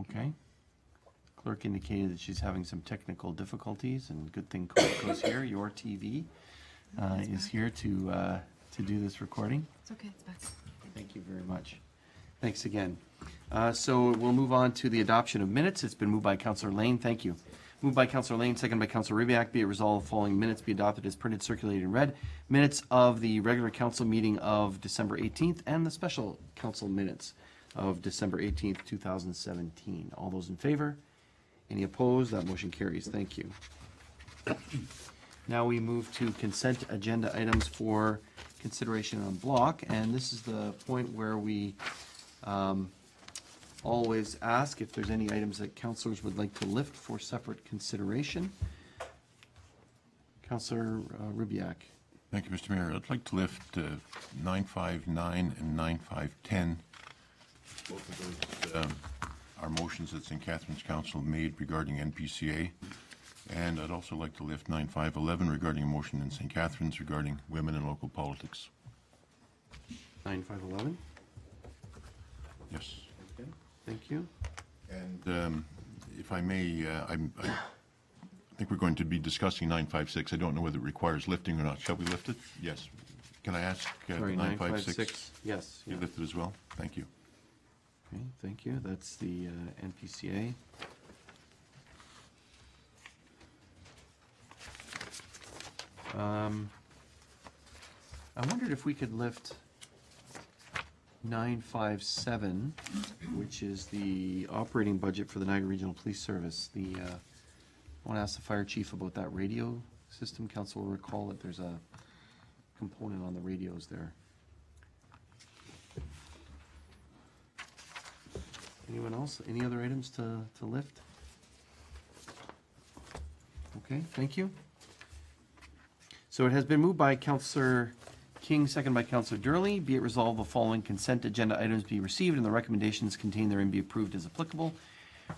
Okay. Clerk indicated that she's having some technical difficulties, and good thing Coco's here. Your TV is here to do this recording. It's okay, it's back. Thank you very much. Thanks again. So we'll move on to the adoption of minutes. It's been moved by Councillor Lane. Thank you. Moved by Councillor Lane, second by Councillor Ribiak. Be it resolved, the following minutes be adopted as printed, circulated, and read. Minutes of the regular council meeting of December 18th and the special council minutes of December 18th, 2017. All those in favor? Any opposed? That motion carries. Thank you. Now we move to consent agenda items for consideration on block, and this is the point where we always ask if there's any items that councillors would like to lift for separate consideration. Councillor Ribiak. Thank you, Mr. Mayor. I'd like to lift 959 and 9510. Both of those are motions that St. Catharines Council made regarding NPCA. And I'd also like to lift 9511 regarding a motion in St. Catharines regarding women in local politics. 9511. Yes. Okay. Thank you. And if I may, I think we're going to be discussing 956. I don't know whether it requires lifting or not. Shall we lift it? Yes. Can I ask Sorry, 956? Yes. You Yeah. lift it as well? Thank you. Okay, thank you. That's the NPCA. I wondered if we could lift 957, which is the operating budget for the Niagara Regional Police Service. I want to ask the fire chief about that radio system. Council will recall that there's a component on the radios there. Anyone else? Any other items to lift? Okay, thank you. So it has been moved by Councillor King, second by Councillor Durley. Be it resolved, the following consent agenda items be received and the recommendations contained therein be approved as applicable.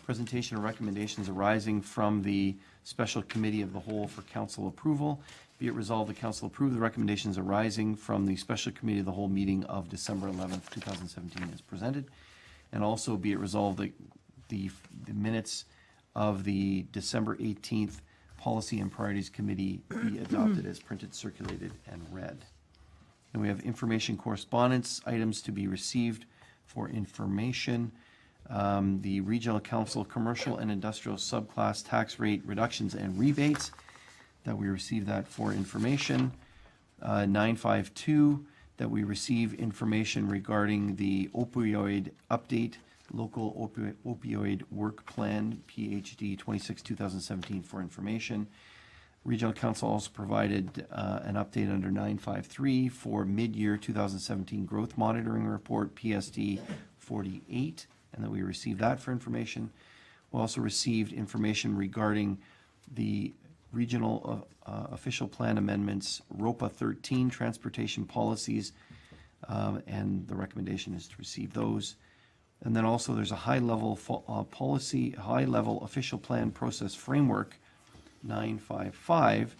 Presentation of recommendations arising from the Special Committee of the Whole for council approval. Be it resolved, the council approve the recommendations arising from the Special Committee of the Whole meeting of December 11th, 2017 as presented. And also be it resolved that the minutes of the December 18th Policy and Priorities Committee be adopted as printed, circulated, and read. And we have information correspondence items to be received for information. The Regional Council Commercial and Industrial Subclass Tax Rate Reductions and Rebates, that we receive that for information. 952, that we receive information regarding the opioid update, local opioid work plan, PHD 26-2017 for information. Regional Council also provided an update under 953 for mid-year 2017 growth monitoring report, PSD 48, and that we received that for information. We also received information regarding the regional official plan amendments, ROPA 13 transportation policies, and the recommendation is to receive those. And then also there's a high-level policy, high-level official plan process framework, 955,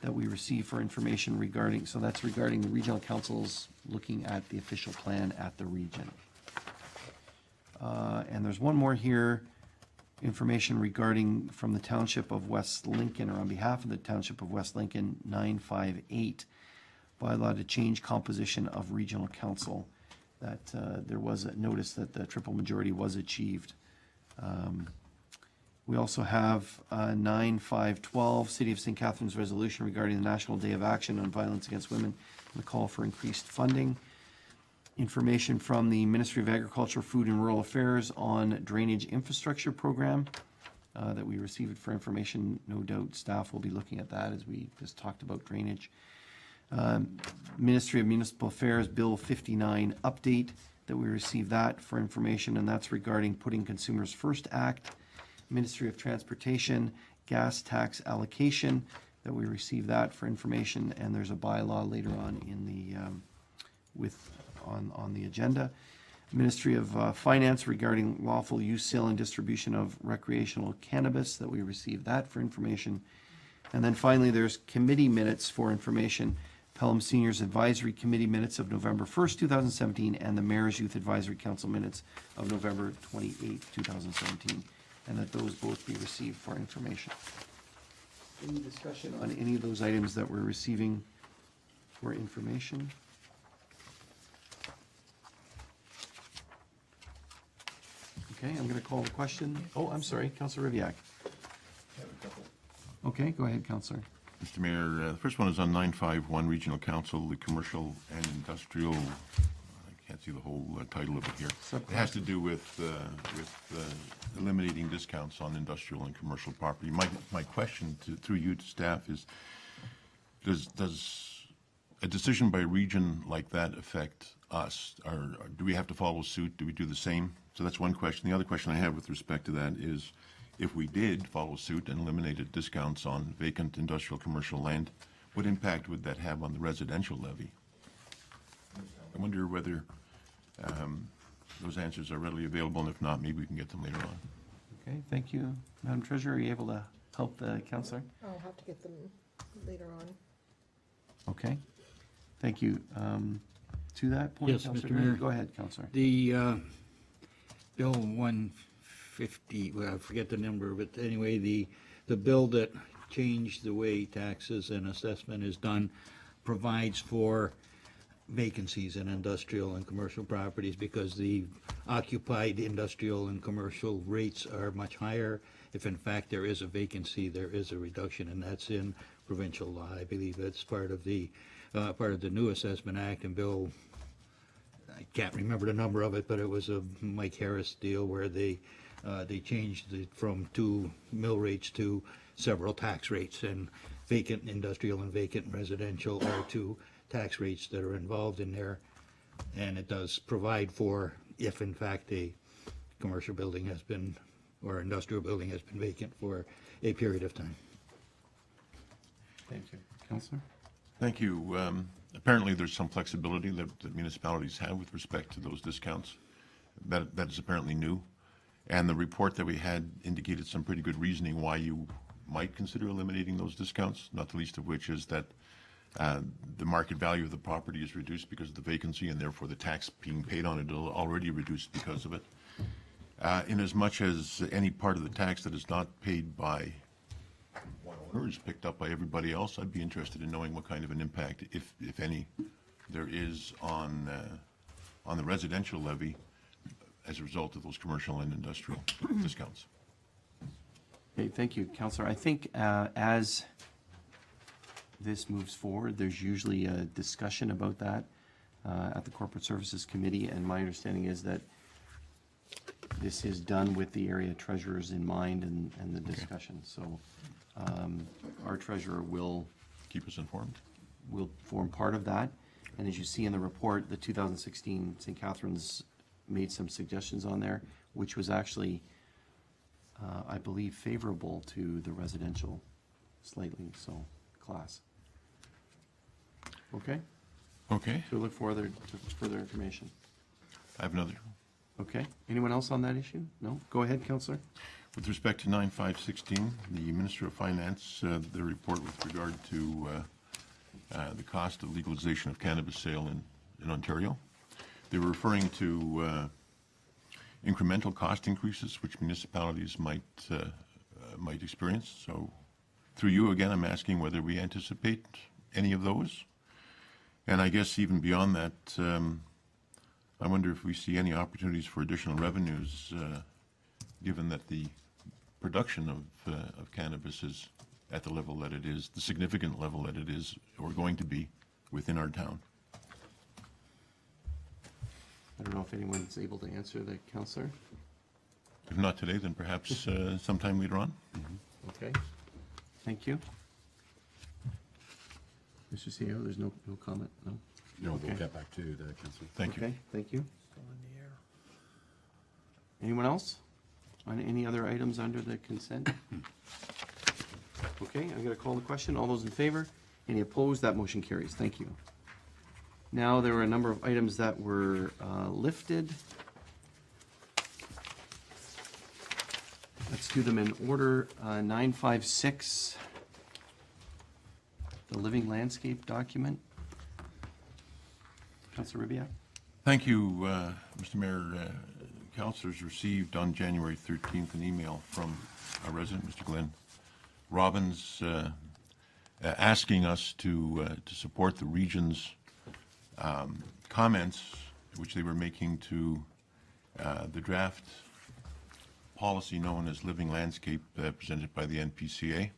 that we receive for information regarding, so that's regarding the regional councils looking at the official plan at the region. And there's one more here, information regarding from the Township of West Lincoln, or on behalf of the Township of West Lincoln, 958, bylaw to change composition of regional council, that there was a notice that the triple majority was achieved. We also have 9512, City of St. Catharines resolution regarding the National Day of Action on Violence Against Women and the call for increased funding. Information from the Ministry of Agriculture, Food and Rural Affairs on drainage infrastructure program that we received for information. No doubt staff will be looking at that as we just talked about drainage. Ministry of Municipal Affairs Bill 59 update, that we received that for information, and that's regarding Putting Consumers First Act. Ministry of Transportation gas tax allocation, that we received that for information, and there's a bylaw later on in the on the agenda. Ministry of Finance regarding lawful use, sale, and distribution of recreational cannabis, that we received that for information. And then finally, there's committee minutes for information. Pelham Seniors Advisory Committee minutes of November 1st, 2017, and the Mayor's Youth Advisory Council minutes of November 28th, 2017, and that those both be received for information. Any discussion on any of those items that we're receiving for information? Okay, I'm going to call the question. Oh, I'm sorry, Councillor Rivyak. Okay, go ahead, Councillor. Mr. Mayor, the first one is on 951 Regional Council, the commercial and industrial, I can't see the whole title of it here. It has to do with eliminating discounts on industrial and commercial property. My question through you to staff is, does a decision by region like that affect us? Or do we have to follow suit? Do we do the same? So that's one question. The other question I have with respect to that is, if we did follow suit and eliminated discounts on vacant industrial commercial land, what impact would that have on the residential levy? I wonder whether those answers are readily available, and if not, maybe we can get them later on. Okay, thank you. Madam Treasurer, are you able to help the councillor? I'll have to get them later on. Okay, thank you. To that point, Yes, Councillor Mr. Mayor. Go ahead, Councillor. The Bill 150, well, I forget the number, but anyway, the bill that changed the way taxes and assessment is done provides for vacancies in industrial and commercial properties because the occupied industrial and commercial rates are much higher. If in fact there is a vacancy, there is a reduction, and that's in provincial law. I believe that's part of the new Assessment Act, and Bill, I can't remember the number of it, but it was a Mike Harris deal where they changed it from 2 mill rates to several tax rates, and vacant industrial and vacant residential are 2 tax rates that are involved in there. And it does provide for, if in fact a commercial building has been, or industrial building has been vacant for a period of time. Thank you. Councillor? Thank you. Apparently, there's some flexibility that municipalities have with respect to those discounts. That is apparently new. And the report that we had indicated some pretty good reasoning why you might consider eliminating those discounts, not the least of which is that the market value of the property is reduced because of the vacancy, and therefore the tax being paid on it is already reduced because of it. In as much as any part of the tax that is not paid by one owner is picked up by everybody else, I'd be interested in knowing what kind of an impact, if any, there is on the residential levy as a result of those commercial and industrial discounts. Okay, thank you, Councillor. I think as this moves forward, there's usually a discussion about that at the Corporate Services Committee, and my understanding is that this is done with the area treasurers in mind and the discussion. So our treasurer will Keep us informed. form part of that. And as you see in the report, the 2016 St. Catharines made some suggestions on there, which was actually, I believe, favorable to the residential slightly, so class. Okay, Okay. so look forward to further information. I have another. Okay, anyone else on that issue? No? Go ahead, Councillor. With respect to 9516, the Minister of Finance, the report with regard to the cost of legalization of cannabis sale in Ontario. They were referring to incremental cost increases which municipalities might experience. So through you again, I'm asking whether we anticipate any of those. And I guess even beyond that, I wonder if we see any opportunities for additional revenues, given that the production of cannabis is at the level that it is, the significant level that it is, or going to be within our town. I don't know if anyone's able to answer the Councillor. If not today, then perhaps sometime later on. Okay, thank you. Mr. CEO, there's no comment, no? No, Okay. we'll get back to the council. Thank you. Okay, thank you. Anyone else on any other items under the consent? Okay, I'm going to call the question. All those in favor? Any opposed? That motion carries. Thank you. Now, there were a number of items that were lifted. Let's do them in order. 956, the living landscape document. Councillor Ribbiat? Thank you, Mr. Mayor. Councillors received on January 13th an email from a resident, Mr. Glenn Robbins, asking us to support the region's comments, which they were making to the draft policy known as Living Landscape presented by the NPCA.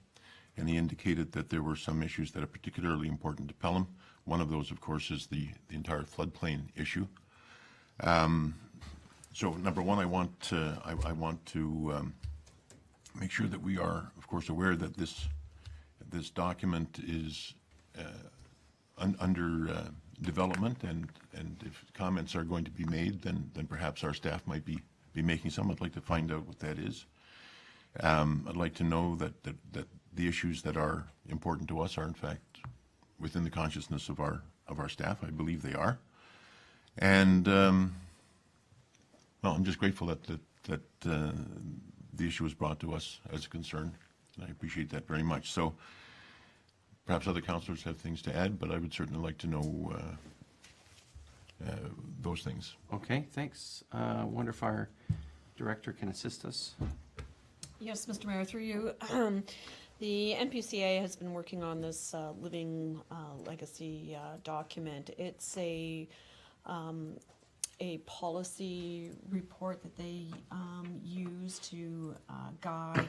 And he indicated that there were some issues that are particularly important to Pelham. One of those, of course, is the entire floodplain issue. So, number one, I want to make sure that we are, of course, aware that this document is under development, and if comments are going to be made, then perhaps our staff might be making some. I'd like to find out what that is. I'd like to know that the issues that are important to us are in fact within the consciousness of our staff. I believe they are, and well, I'm just grateful that the issue was brought to us as a concern, and I appreciate that very much. So perhaps other councillors have things to add, but I would certainly like to know those things. Okay, thanks. Wonder if our director can assist us. Yes, Mr. Mayor, through you. The NPCA has been working on this living legacy document. It's a policy report that they use to guide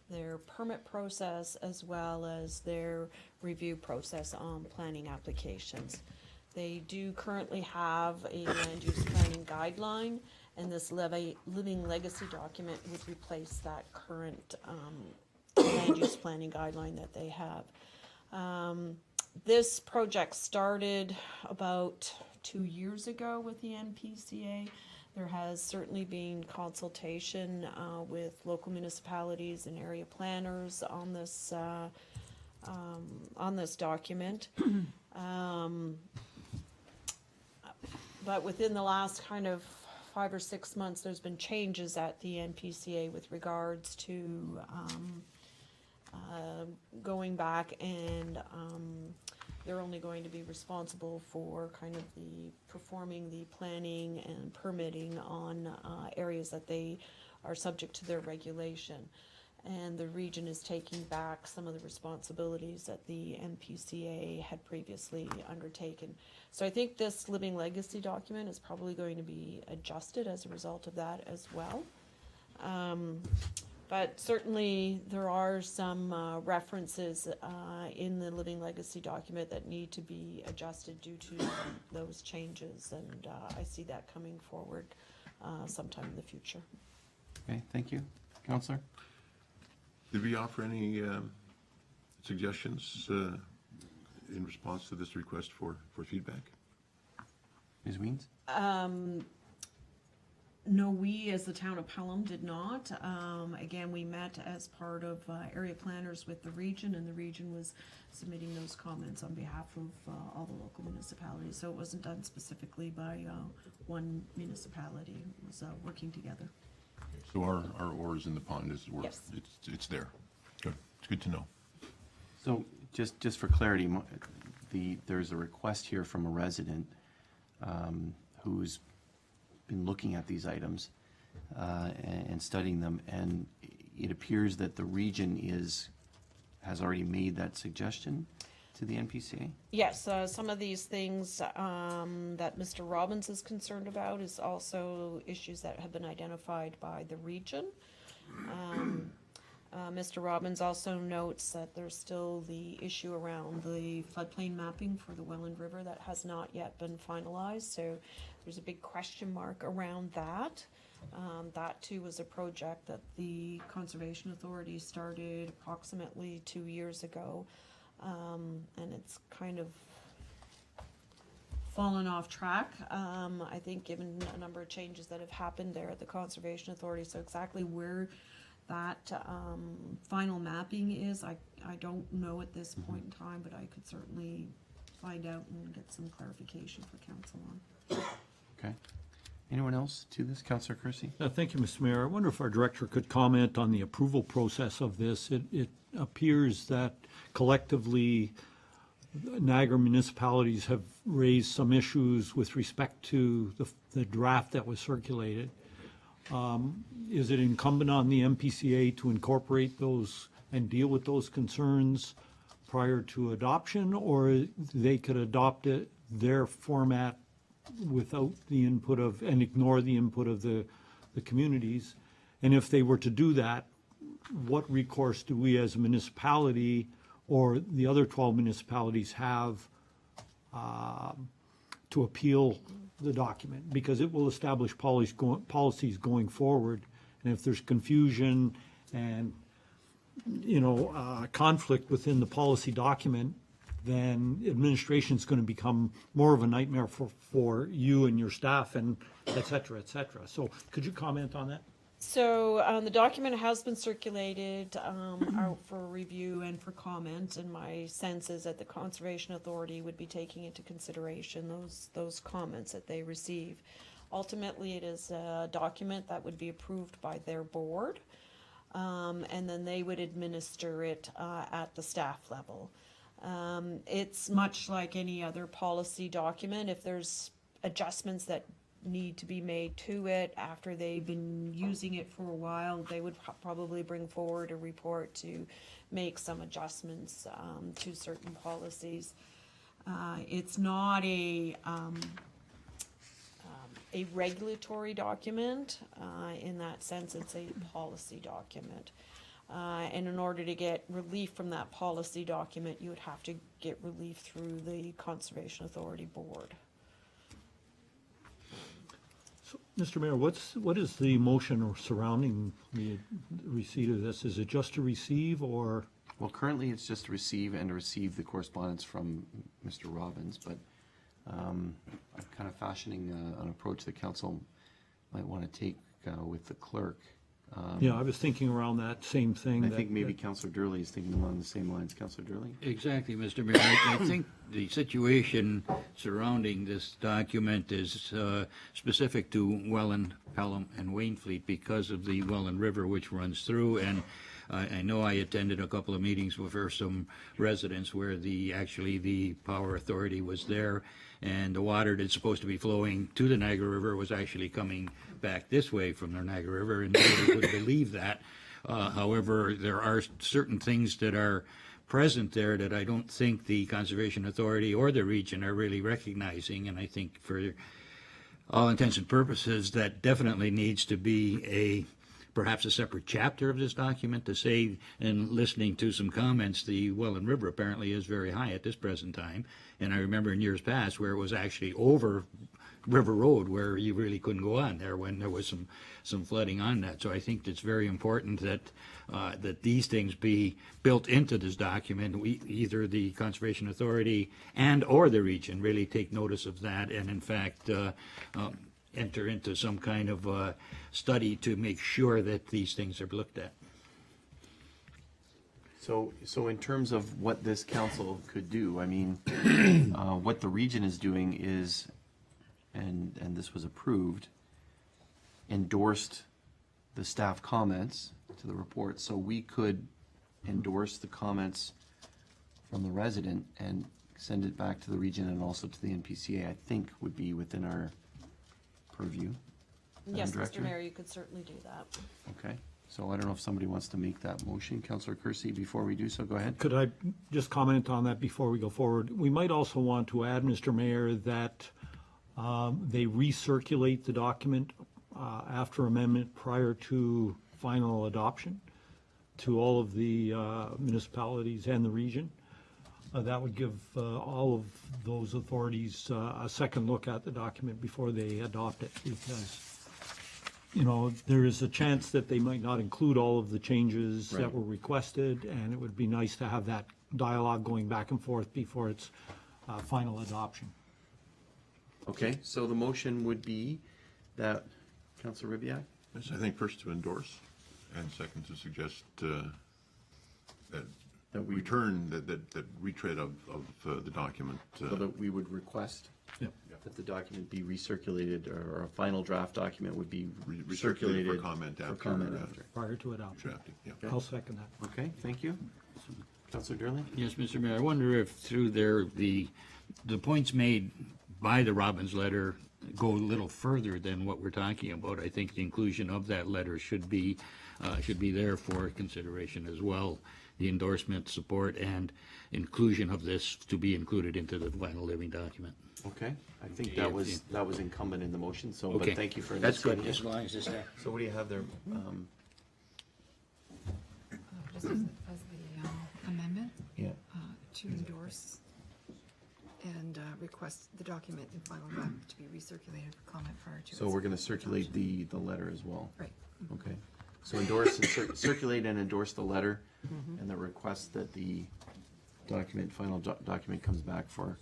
their permit process as well as their review process on planning applications. They do currently have a land use planning guideline, and this living legacy document would replace that current land use planning guideline that they have. This project started about 2 years ago with the NPCA. There has certainly been consultation with local municipalities and area planners on this document. But within the last kind of 5 or 6 months, there's been changes at the NPCA with regards to going back, and they're only going to be responsible for kind of performing the planning and permitting on areas that they are subject to their regulation. And the region is taking back some of the responsibilities that the NPCA had previously undertaken. So I think this living legacy document is probably going to be adjusted as a result of that as well. But certainly there are some references in the living legacy document that need to be adjusted due to those changes, and I see that coming forward sometime in the future. Okay, thank you. Councillor? Did we offer any suggestions in response to this request for feedback? Ms. Weens? No, we as the town of Pelham did not. Again, we met as part of area planners with the region, and the region was submitting those comments on behalf of all the local municipalities. So it wasn't done specifically by one municipality. It was working together. So our oar is in the pond, as it were. Yes. It's there. Good. It's good to know. So just for clarity, there's a request here from a resident who's been looking at these items and studying them, and it appears that the region has already made that suggestion to the NPCA? Yes, some of these things that Mr. Robbins is concerned about is also issues that have been identified by the region. Mr. Robbins also notes that there's still the issue around the floodplain mapping for the Welland River that has not yet been finalized, so there's a big question mark around that. That too was a project that the Conservation Authority started approximately 2 years ago. And it's kind of fallen off track, I think, given a number of changes that have happened there at the Conservation Authority. So exactly where that final mapping is, I don't know at this point in time, but I could certainly find out and get some clarification for council on. Okay. Anyone else to this? Councillor Kersey? Thank you, Mr. Mayor. I wonder if our director could comment on the approval process of this. It appears that collectively Niagara municipalities have raised some issues with respect to the draft that was circulated. Is it incumbent on the MPCA to incorporate those and deal with those concerns prior to adoption, or they could adopt it, their format without the input of, and ignore the input of the communities? And if they were to do that, what recourse do we as a municipality or the other 12 municipalities have to appeal the document? Because it will establish policies going forward. And if there's confusion and, conflict within the policy document, then administration's going to become more of a nightmare for you and your staff and et cetera, et cetera. So could you comment on that? So the document has been circulated out for review and for comment, and my sense is that the Conservation Authority would be taking into consideration those comments that they receive. Ultimately, it is a document that would be approved by their board, and then they would administer it at the staff level. It's much like any other policy document. If there's adjustments that need to be made to it after they've been using it for a while, they would probably bring forward a report to make some adjustments to certain policies. It's not a regulatory document. In that sense, it's a policy document. And in order to get relief from that policy document, you would have to get relief through the Conservation Authority Board. So, Mr. Mayor, what is the motion surrounding the receipt of this? Is it just to receive, or? Well, currently it's just to receive and to receive the correspondence from Mr. Robbins, but I'm kind of fashioning an approach that council might want to take with the clerk. Yeah, I was thinking around that same thing. I think maybe Councillor Durley is thinking along the same lines. Councillor Durley? Exactly, Mr. Mayor. I think the situation surrounding this document is specific to Welland, Pelham, and Wainfleet because of the Welland River, which runs through. And I know I attended a couple of meetings with some residents where actually the power authority was there, and the water that's supposed to be flowing to the Niagara River was actually coming back this way from the Niagara River, and nobody would believe that. However, there are certain things that are present there that I don't think the Conservation Authority or the region are really recognizing, and I think for all intents and purposes that definitely needs to be perhaps a separate chapter of this document to say, and listening to some comments, the Welland River apparently is very high at this present time. And I remember in years past where it was actually over River Road where you really couldn't go on there when there was some flooding on that. So I think it's very important that that these things be built into this document. Either the Conservation Authority and or the region really take notice of that, and in fact enter into some kind of study to make sure that these things are looked at. So in terms of what this council could do, I mean, what the region is doing is, and this was approved, endorsed the staff comments to the report, so we could endorse the comments from the resident and send it back to the region and also to the NPCA, I think would be within our purview. Yes, Director? Mr. Mayor, you could certainly do that. Okay, so I don't know if somebody wants to make that motion. Councillor Kersey, before we do so, go ahead. Could I just comment on that before we go forward? We might also want to add, Mr. Mayor, that they recirculate the document after amendment prior to final adoption to all of the municipalities and the region. That would give all of those authorities a second look at the document before they adopt it, because there is a chance that they might not include all of the changes that Right. were requested, and it would be nice to have that dialogue going back and forth before its final adoption. Okay, so the motion would be that, Councillor Ribbiak? Yes, I think first to endorse, and second to suggest that That we- return, that retread of the document. So that we would request Yep. that the document be recirculated, or a final draft document would be Recirculated circulated for comment after, after. Prior to adoption. drafting, yeah. I'll second that. Okay, thank you. Councillor Durley? Yes, Mr. Mayor, I wonder if through there, the points made by the Robbins letter go a little further than what we're talking about. I think the inclusion of that letter should be there for consideration as well. The endorsement, support, and inclusion of this to be included into the final living document. Okay, I think that was incumbent in the motion, so, but Okay. thank you for That's good, investigating it. as long as it's there. So what do you have there? Just as the amendment Yeah. to endorse and request the document in final draft to be recirculated for comment prior to. So its we're gonna circulate adoption. the letter as well. Right. Okay. So endorse and circulate and endorse the letter and the request that the document, final document comes back for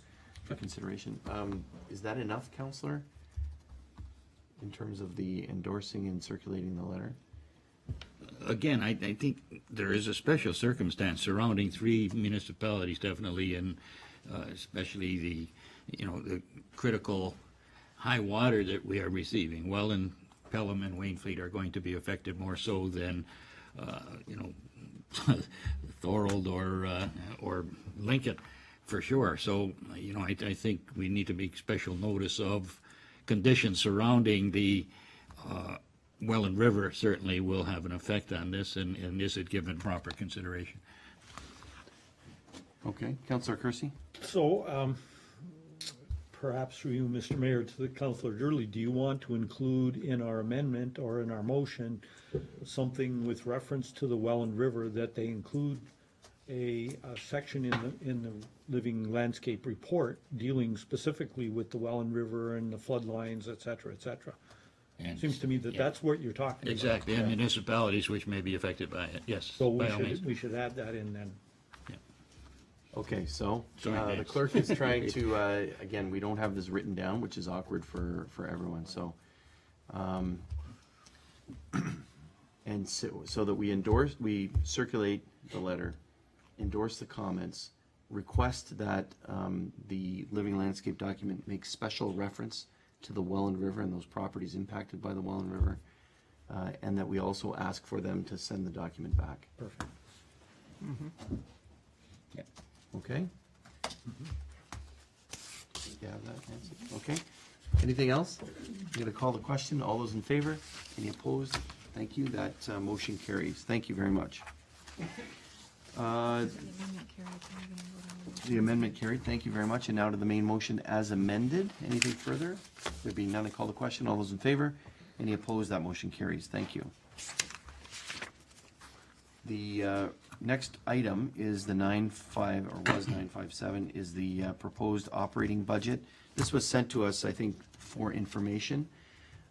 consideration. Is that enough, Counselor? In terms of the endorsing and circulating the letter? Again, I think there is a special circumstance surrounding three municipalities, definitely, and especially the critical high water that we are receiving. Welland, Pelham, and Waynfleet are going to be affected more so than, Thorold or Lincoln, for sure. So, I think we need to make special notice of conditions surrounding the Welland River certainly will have an effect on this, and is it given proper consideration? Okay, Counselor Kersey? So, perhaps through you, Mr. Mayor, to the Councillor Durley, do you want to include in our amendment or in our motion something with reference to the Welland River, that they include a section in the living landscape report dealing specifically with the Welland River and the flood lines, et cetera, et cetera? And- Seems to me that yeah. that's what you're talking about. Exactly, and municipalities which may be affected by it, yes. So by all means. we should add that in then. Okay, so, Sorry, the Vance. clerk is trying to, again, we don't have this written down, which is awkward for everyone, so. And so that we circulate the letter, endorse the comments, request that, the living landscape document makes special reference to the Welland River and those properties impacted by the Welland River, and that we also ask for them to send the document back. Perfect. Yeah. Okay? You have that, Nancy? Okay. Anything else? I'm gonna call the question. All those in favor? Any opposed? Thank you. That motion carries. Thank you very much. The amendment carried, so we're gonna vote on the The amendment carried. Thank you very much. And now to the main motion as amended. Anything further? There being none, I call the question. All those in favor? Any opposed? That motion carries. Thank you. The next item is the 957, is the proposed operating budget. This was sent to us, I think, for information.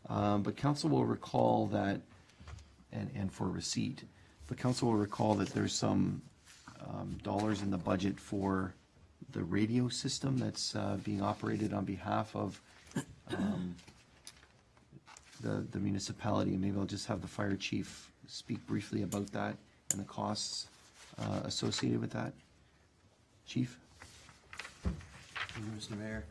But council will recall that, and for receipt, but council will recall that there's some dollars in the budget for the radio system that's being operated on behalf of the municipality. And maybe I'll just have the fire chief speak briefly about that and the costs associated with that. Chief? Thank you, Mr. Mayor.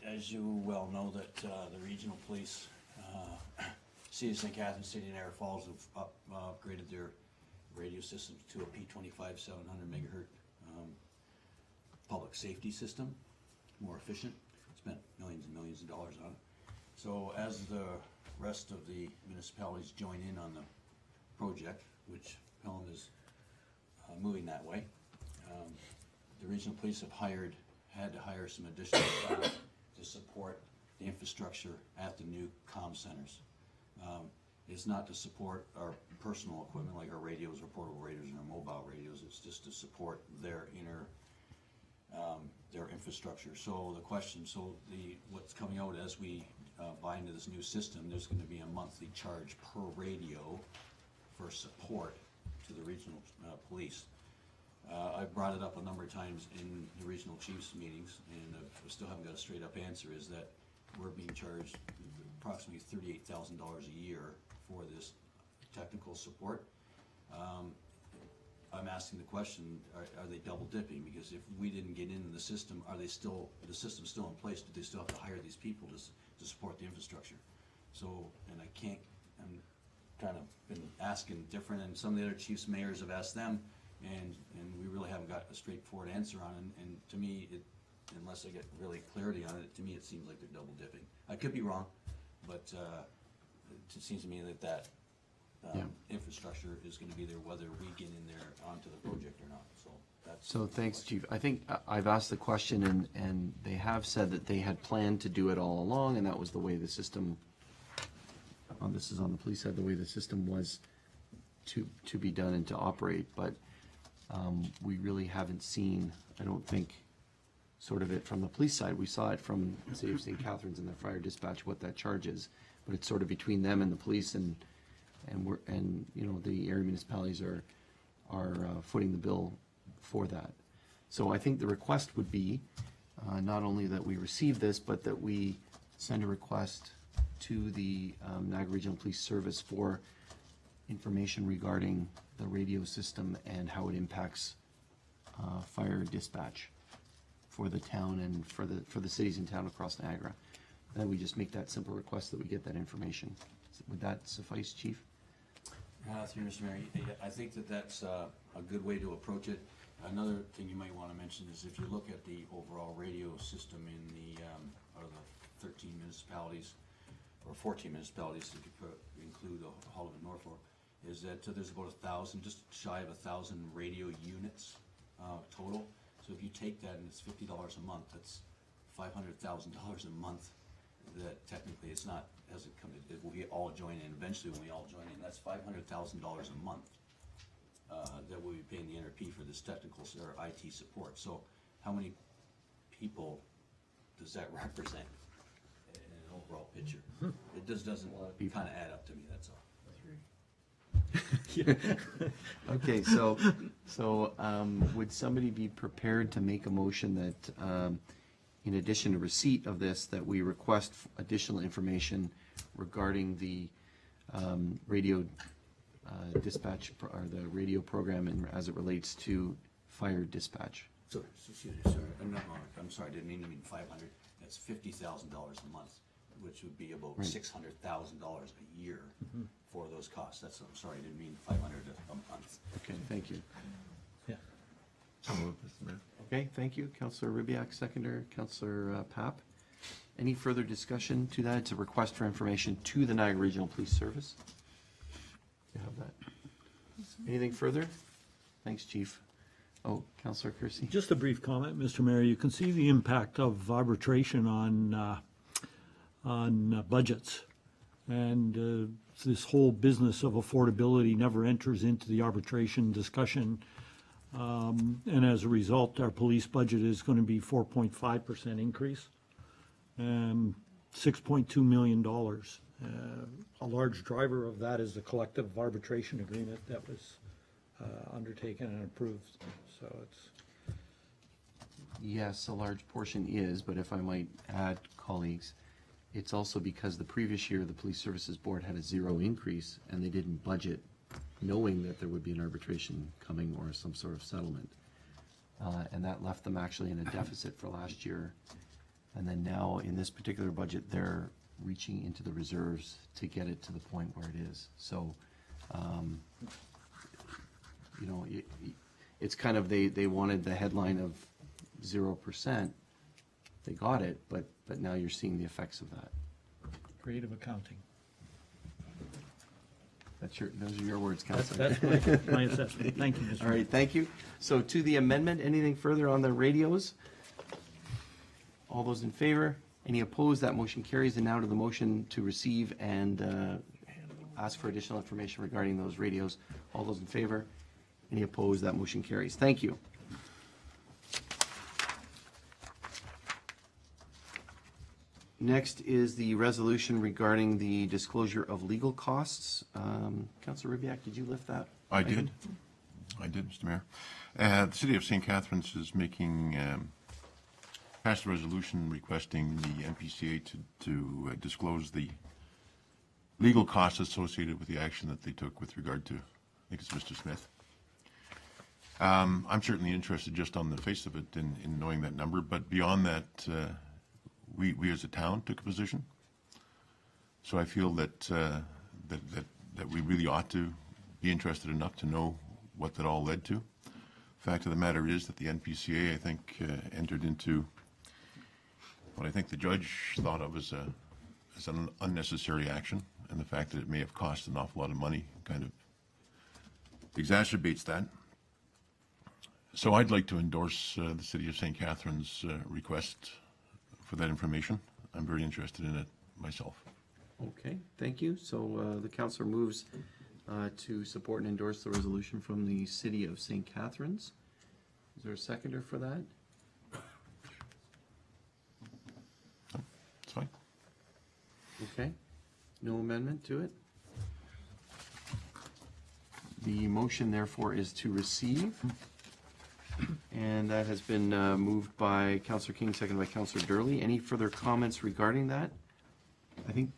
As you well know, that the regional police, City of St. Catharines, City of Niagara Falls have upgraded their radio systems to a P25 700 megahertz public safety system, more efficient. Spent millions and millions of dollars on it. So as the rest of the municipalities join in on the project, which Pelham is moving that way, the regional police have had to hire some additional staff to support the infrastructure at the new comm centers. It's not to support our personal equipment like our radios or portable radios and our mobile radios. It's just to support their their infrastructure. So the question, what's coming out as we buy into this new system, there's going to be a monthly charge per radio for support to the regional police. I've brought it up a number of times in the regional chiefs meetings, and I still haven't got a straight up answer, is that we're being charged approximately $38,000 a year for this technical support. I'm asking the question, are they double dipping? Because if we didn't get into the system, the system's still in place, do they still have to hire these people to support the infrastructure? So, and I'm kind of been asking different, and some of the other chiefs, mayors have asked them, and we really haven't got a straightforward answer on it, and to me, unless I get really clarity on it, to me, it seems like they're double dipping. I could be wrong, but it seems to me that Yeah. infrastructure is gonna be there whether we get in there onto the project or not, so that's. So thanks, Chief. I think I've asked the question, and they have said that they had planned to do it all along, and that was the way the system, this is on the police side, the way the system was to be done and to operate, but we really haven't seen, I don't think, sort of it from the police side. We saw it from the City of St. Catharines and the fire dispatch, what that charge is, but it's sort of between them and the police, and you know, the area municipalities are footing the bill for that. So I think the request would be not only that we receive this, but that we send a request to the Niagara Regional Police Service for information regarding the radio system and how it impacts fire dispatch for the town and for the cities in town across Niagara. Then we just make that simple request that we get that information. Would that suffice, Chief? Through Mr. Mayor, I think that's a good way to approach it. Another thing you might want to mention is if you look at the overall radio system in the, out of the 13 municipalities, or 14 municipalities, if you include the whole of Norfolk, is that there's about 1,000, just shy of 1,000 radio units total. So if you take that and it's $50 a month, that's $500,000 a month. That technically it's not, hasn't come, we all join in, eventually when we all join in, that's $500,000 a month that we'll be paying the NRP for this technical or IT support. So how many people does that represent in an overall picture? It just doesn't kind of add up to me, that's all. Okay, so would somebody be prepared to make a motion that, in addition to receipt of this, that we request additional information regarding the radio dispatch, or the radio program, and as it relates to fire dispatch? Sorry, excuse me, sir, I'm sorry, I didn't mean to mean 500, that's $50,000 a month, which would be about Right. $600,000 a year for those costs. That's, I'm sorry, I didn't mean 500 a month. Okay, thank you. Yeah. Okay, thank you. Councillor Ribbiak, seconder. Councillor Papp. Any further discussion to that? It's a request for information to the Niagara Regional Police Service. You have that. Anything further? Thanks, Chief. Oh, Councillor Kersey. Just a brief comment, Mr. Mayor. You can see the impact of arbitration on budgets. And this whole business of affordability never enters into the arbitration discussion. And as a result, our police budget is going to be 4.5% increase, $6.2 million. A large driver of that is the collective arbitration agreement that was undertaken and approved. So it's. Yes, a large portion is, but if I might add, colleagues, it's also because the previous year, the Police Services Board had a zero increase, and they didn't budget knowing that there would be an arbitration coming or some sort of settlement. And that left them actually in a deficit for last year. And then now, in this particular budget, they're reaching into the reserves to get it to the point where it is. So, you know, it's kind of, they wanted the headline of 0%. They got it, but now you're seeing the effects of that. Creative accounting. Those are your words, Councilor. That's my assessment. Thank you, Mr. All Mayor. right, thank you. So to the amendment, anything further on the radios? All those in favor? Any opposed? That motion carries. And now to the motion to receive and ask for additional information regarding those radios. All those in favor? Any opposed? That motion carries. Thank you. Next is the resolution regarding the disclosure of legal costs. Councilor Ribbiak, did you lift that? I did, Mr. Mayor. The City of St. Catharines is making, passed a resolution requesting the NPCA to disclose the legal costs associated with the action that they took with regard to, I think it's Mr. Smith. I'm certainly interested just on the face of it in knowing that number, but beyond that, we as a town took a position. So I feel that that we really ought to be interested enough to know what that all led to. fact of the matter is that the NPCA, I think, entered into what I think the judge thought of as an unnecessary action, and the fact that it may have cost an awful lot of money kind of exacerbates that. So I'd like to endorse the City of St. Catharines' request for that information. I'm very interested in it myself. Okay, thank you. So the councillor moves to support and endorse the resolution from the City of St. Catharines. Is there a seconder for that? It's fine. Okay, no amendment to it? The motion therefore is to receive, and that has been moved by Councillor King, seconded by Councillor Durley. Any further comments regarding that? I think,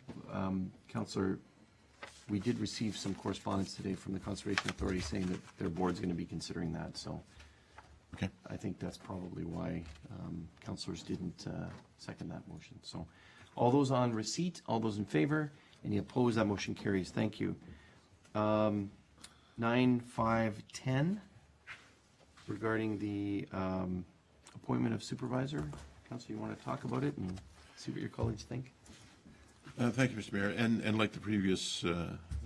Councillor, we did receive some correspondence today from the Conservation Authority saying that their board's going to be considering that, so Okay. I think that's probably why councillors didn't second that motion. So all those on receipt, all those in favor, any opposed, that motion carries. Thank you. 9-5-10, regarding the appointment of supervisor. Councillor, you want to talk about it and see what your colleagues think? Thank you, Mr. Mayor. And like the previous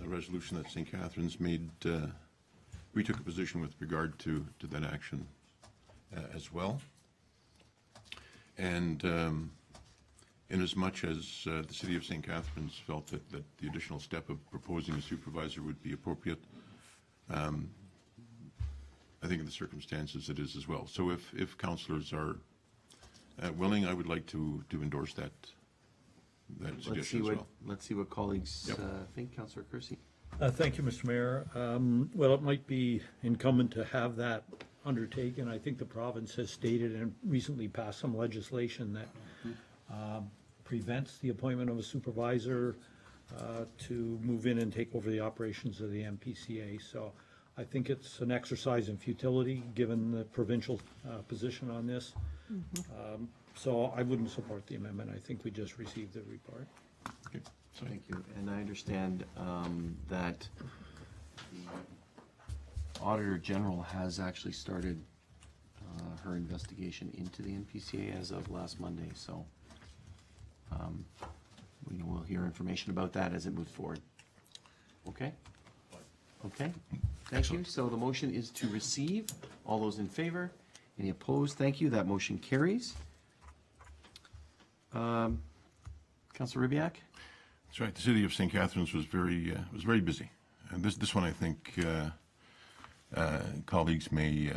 resolution that St. Catharines made, we took a position with regard to that action as well. And inasmuch as the City of St. Catharines felt that the additional step of proposing a supervisor would be appropriate, I think in the circumstances it is as well. So if councillors are willing, I would like to endorse that suggestion as well. Let's see what colleagues Yep. think. Councillor Kersey? Thank you, Mr. Mayor. Well, it might be incumbent to have that undertaken. I think the province has stated and recently passed some legislation that prevents the appointment of a supervisor to move in and take over the operations of the MPCA. So I think it's an exercise in futility, given the provincial position on this. So I wouldn't support the amendment. I think we just received the report. Okay. So Thank you. And I understand that the Auditor General has actually started her investigation into the NPCA as of last Monday, so we will hear information about that as it moves forward. Okay? Okay, thank you. So the motion is to receive. All those in favor? Any opposed? Thank you. That motion carries. Councillor Ribbiak? That's right. The City of St. Catharines was very busy, and this one I think colleagues may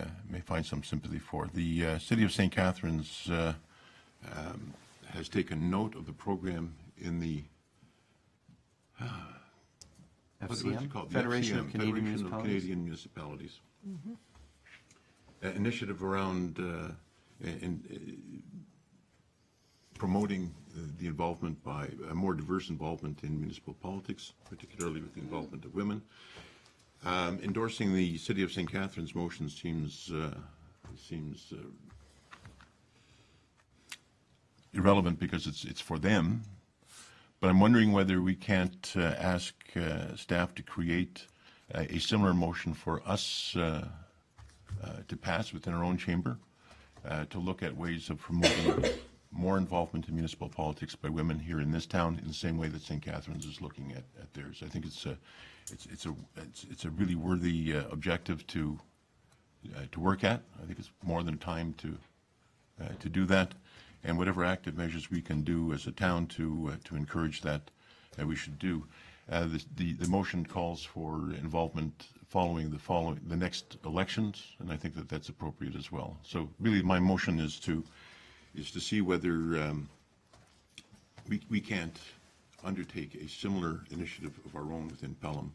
find some sympathy for. The City of St. Catharines has taken note of the program in the what is it FCM? called? The Federation of FCM, Canadian Federation of Municipalities? Canadian Municipalities. Initiative around promoting the involvement by a more diverse involvement in municipal politics, particularly with the involvement of women. Endorsing the City of St. Catharines motion seems irrelevant because it's for them. But I'm wondering whether we can't ask staff to create a similar motion for us to pass within our own chamber, to look at ways of promoting more involvement in municipal politics by women here in this town, in the same way that St. Catharines is looking at theirs. I think it's a really worthy objective to work at. I think it's more than time to do that, and whatever active measures we can do as a town to encourage that, we should do. The motion calls for involvement following the next elections, and I think that that's appropriate as well. So really, my motion is to see whether we can't undertake a similar initiative of our own within Pelham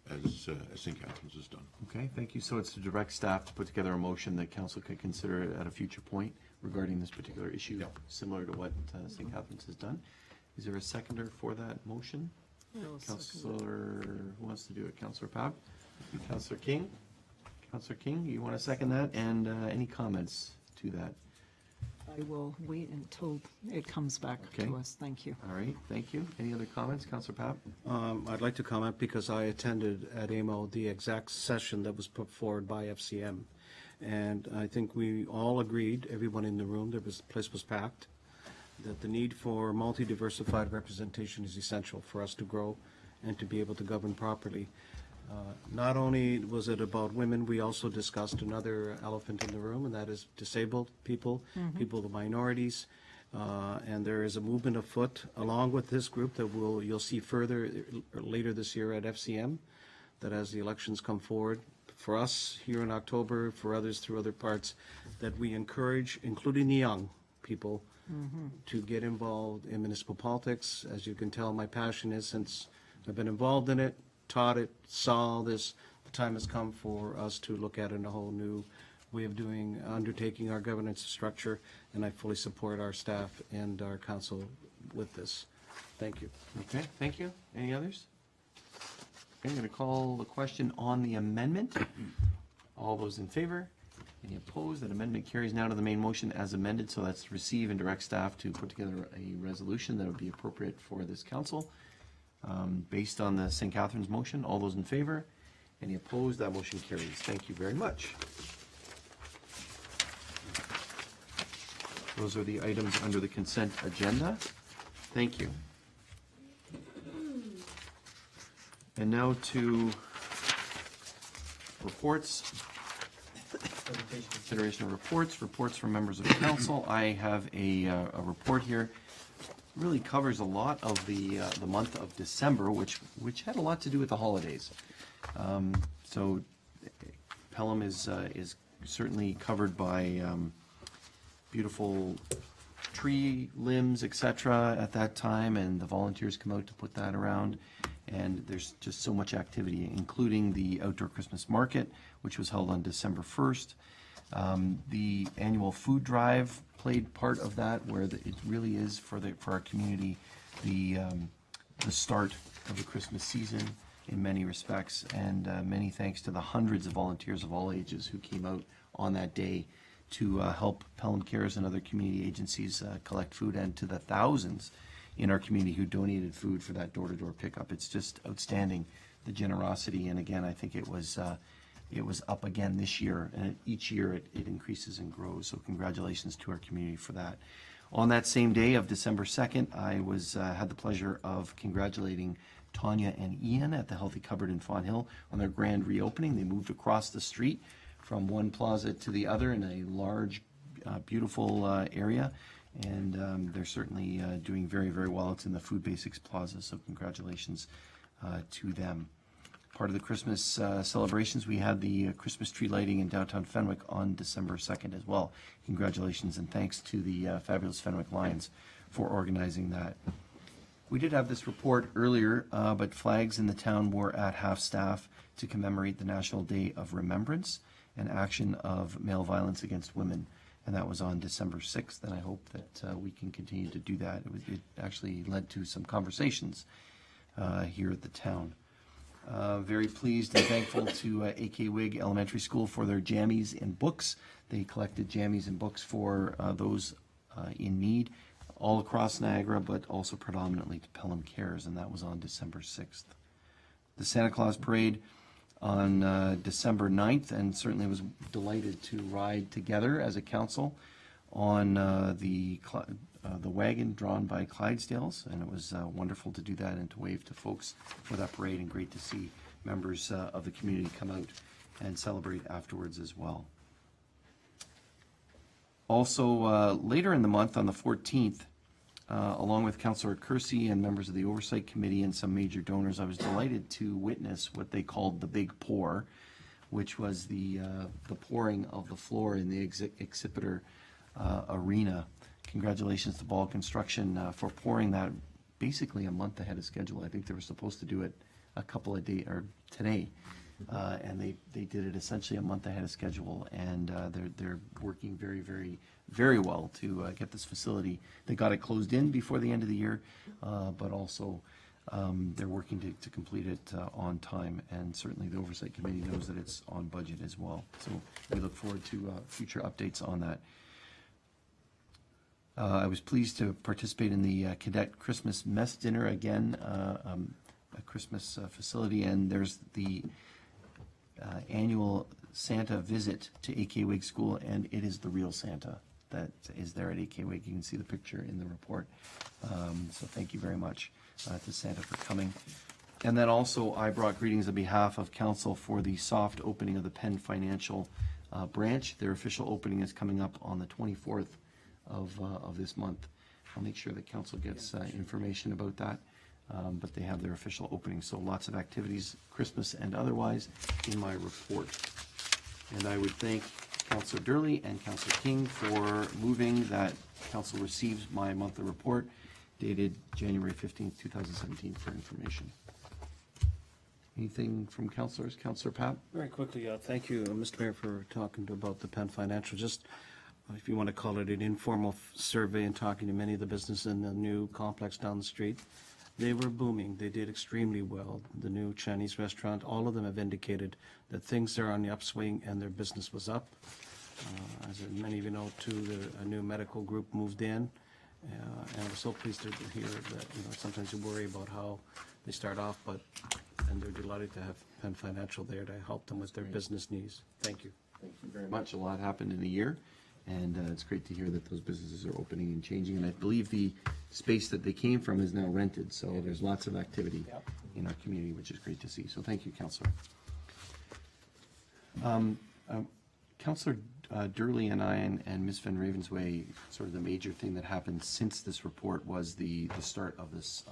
as St. Catharines has done. Okay, thank you. So it's to direct staff to put together a motion that council could consider at a future point regarding this particular issue, Yep. similar to what St. Catharines has done. Is there a seconder for that motion? Councillor, who wants to do it? Councillor Pab? Councillor King? Councillor King, you want to second that? And any comments to that? I will wait until it comes back Okay. to us. Thank you. All right, thank you. Any other comments? Councillor Pab? I'd like to comment because I attended at AMO the exact session that was put forward by FCM. And I think we all agreed, everyone in the room, the place was packed, that the need for multi-diversified representation is essential for us to grow and to be able to govern properly. Not only was it about women, we also discussed another elephant in the room, and that is disabled people, people of minorities. And there is a movement afoot along with this group that you'll see further later this year at FCM, that as the elections come forward, for us here in October, for others through other parts, that we encourage, including the young people, to get involved in municipal politics. As you can tell, my passion is, since I've been involved in it, taught it, saw this, the time has come for us to look at it in a whole new way of undertaking our governance structure, and I fully support our staff and our council with this. Thank you. Okay, thank you. Any others? Okay, I'm going to call the question on the amendment. All those in favor? Any opposed? That amendment carries. Now to the main motion as amended, so that's to receive and direct staff to put together a resolution that would be appropriate for this council. Based on the St. Catharines motion, all those in favor? Any opposed? That motion carries. Thank you very much. Those are the items under the consent agenda. Thank you. And now to reports. Presentation, consideration of reports from members of the council. I have a report here. Really covers a lot of the month of December, which had a lot to do with the holidays. So Pelham is certainly covered by beautiful tree limbs, etc. at that time, and the volunteers come out to put that around. And there's just so much activity, including the outdoor Christmas market, which was held on December 1st. The annual food drive played part of that, where it really is for our community the start of the Christmas season in many respects. And many thanks to the hundreds of volunteers of all ages who came out on that day to help Pelham Cares and other community agencies collect food, and to the thousands in our community who donated food for that door-to-door pickup. It's just outstanding, the generosity. And again, I think it was up again this year, and each year it increases and grows. So congratulations to our community for that. On that same day of December 2nd, I had the pleasure of congratulating Tanya and Ian at the Healthy Cupboard in Fawn Hill on their grand reopening. They moved across the street from one plaza to the other in a large, beautiful area. And they're certainly doing very, very well. It's in the Food Basics Plaza, so congratulations to them. Part of the Christmas celebrations, we had the Christmas tree lighting in downtown Fenwick on December 2nd as well. Congratulations and thanks to the fabulous Fenwick Lions for organizing that. We did have this report earlier, but flags in the town were at half-staff to commemorate the National Day of Remembrance and Action of Male Violence Against Women. And that was on December 6th, and I hope that we can continue to do that. It actually led to some conversations here at the town. Very pleased and thankful to AK Wig Elementary School for their jammies and books. They collected jammies and books for those in need all across Niagara, but also predominantly to Pelham Cares, and that was on December 6th. The Santa Claus Parade on December 9th, and certainly was delighted to ride together as a council on the wagon drawn by Clydesdales, and it was wonderful to do that and to wave to folks for that parade, and great to see members of the community come out and celebrate afterwards as well. Also, later in the month, on the 14th, along with Councillor Kersey and members of the Oversight Committee and some major donors, I was delighted to witness what they called the Big Pour, which was the pouring of the floor in the Exhibitor Arena. Congratulations to Ball Construction for pouring that basically a month ahead of schedule. I think they were supposed to do it a couple of days, or today, and they did it essentially a month ahead of schedule, and they're working very, very, very well to get this facility. They got it closed in before the end of the year, but also they're working to complete it on time, and certainly the Oversight Committee knows that it's on budget as well. So we look forward to future updates on that. I was pleased to participate in the Cadet Christmas Mess Dinner again, a Christmas facility, and there's the annual Santa visit to AK Wake School, and it is the real Santa that is there at AK Wake. You can see the picture in the report. So thank you very much to Santa for coming. And then also, I brought greetings on behalf of council for the soft opening of the Penn Financial branch. Their official opening is coming up on the 24th of this month. I'll make sure that council gets information about that. But they have their official opening, so lots of activities, Christmas and otherwise, in my report. And I would thank Councillor Durley and Councillor King for moving that council receives my monthly report dated January 15th, 2017 for information. Anything from councillors? Councillor Papp? Very quickly, thank you, Mr. Mayor, for talking about the Penn Financial. Just, if you want to call it an informal survey and talking to many of the businesses in the new complex down the street, they were booming. They did extremely well. The new Chinese restaurant, all of them have indicated that things are on the upswing and their business was up. As many of you know, too, a new medical group moved in. And I'm so pleased to hear that, sometimes you worry about how they start off, and they're delighted to have Penn Financial there to help them with their business needs. Thank you. Thank you very much. A lot happened in a year, and it's great to hear that those businesses are opening and changing. And I believe the space that they came from is now rented, so there's lots of activity in our community, which is great to see. So thank you, Councillor. Councillor Durley and I and Ms. Van Ravensway, sort of the major thing that happened since this report was the start of this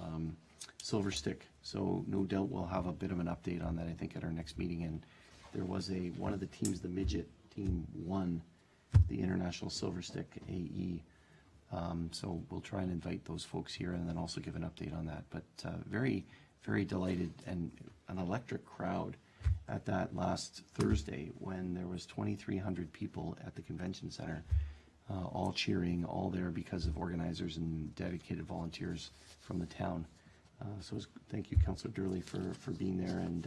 Silver Stick. So no doubt we'll have a bit of an update on that, I think, at our next meeting. And there was one of the teams, the midget team, won the International Silver Stick AE. So we'll try and invite those folks here and then also give an update on that. But very, very delighted, and an electric crowd at that last Thursday when there was 2,300 people at the convention center, all cheering, all there because of organizers and dedicated volunteers from the town. So thank you, Councillor Durley, for being there, and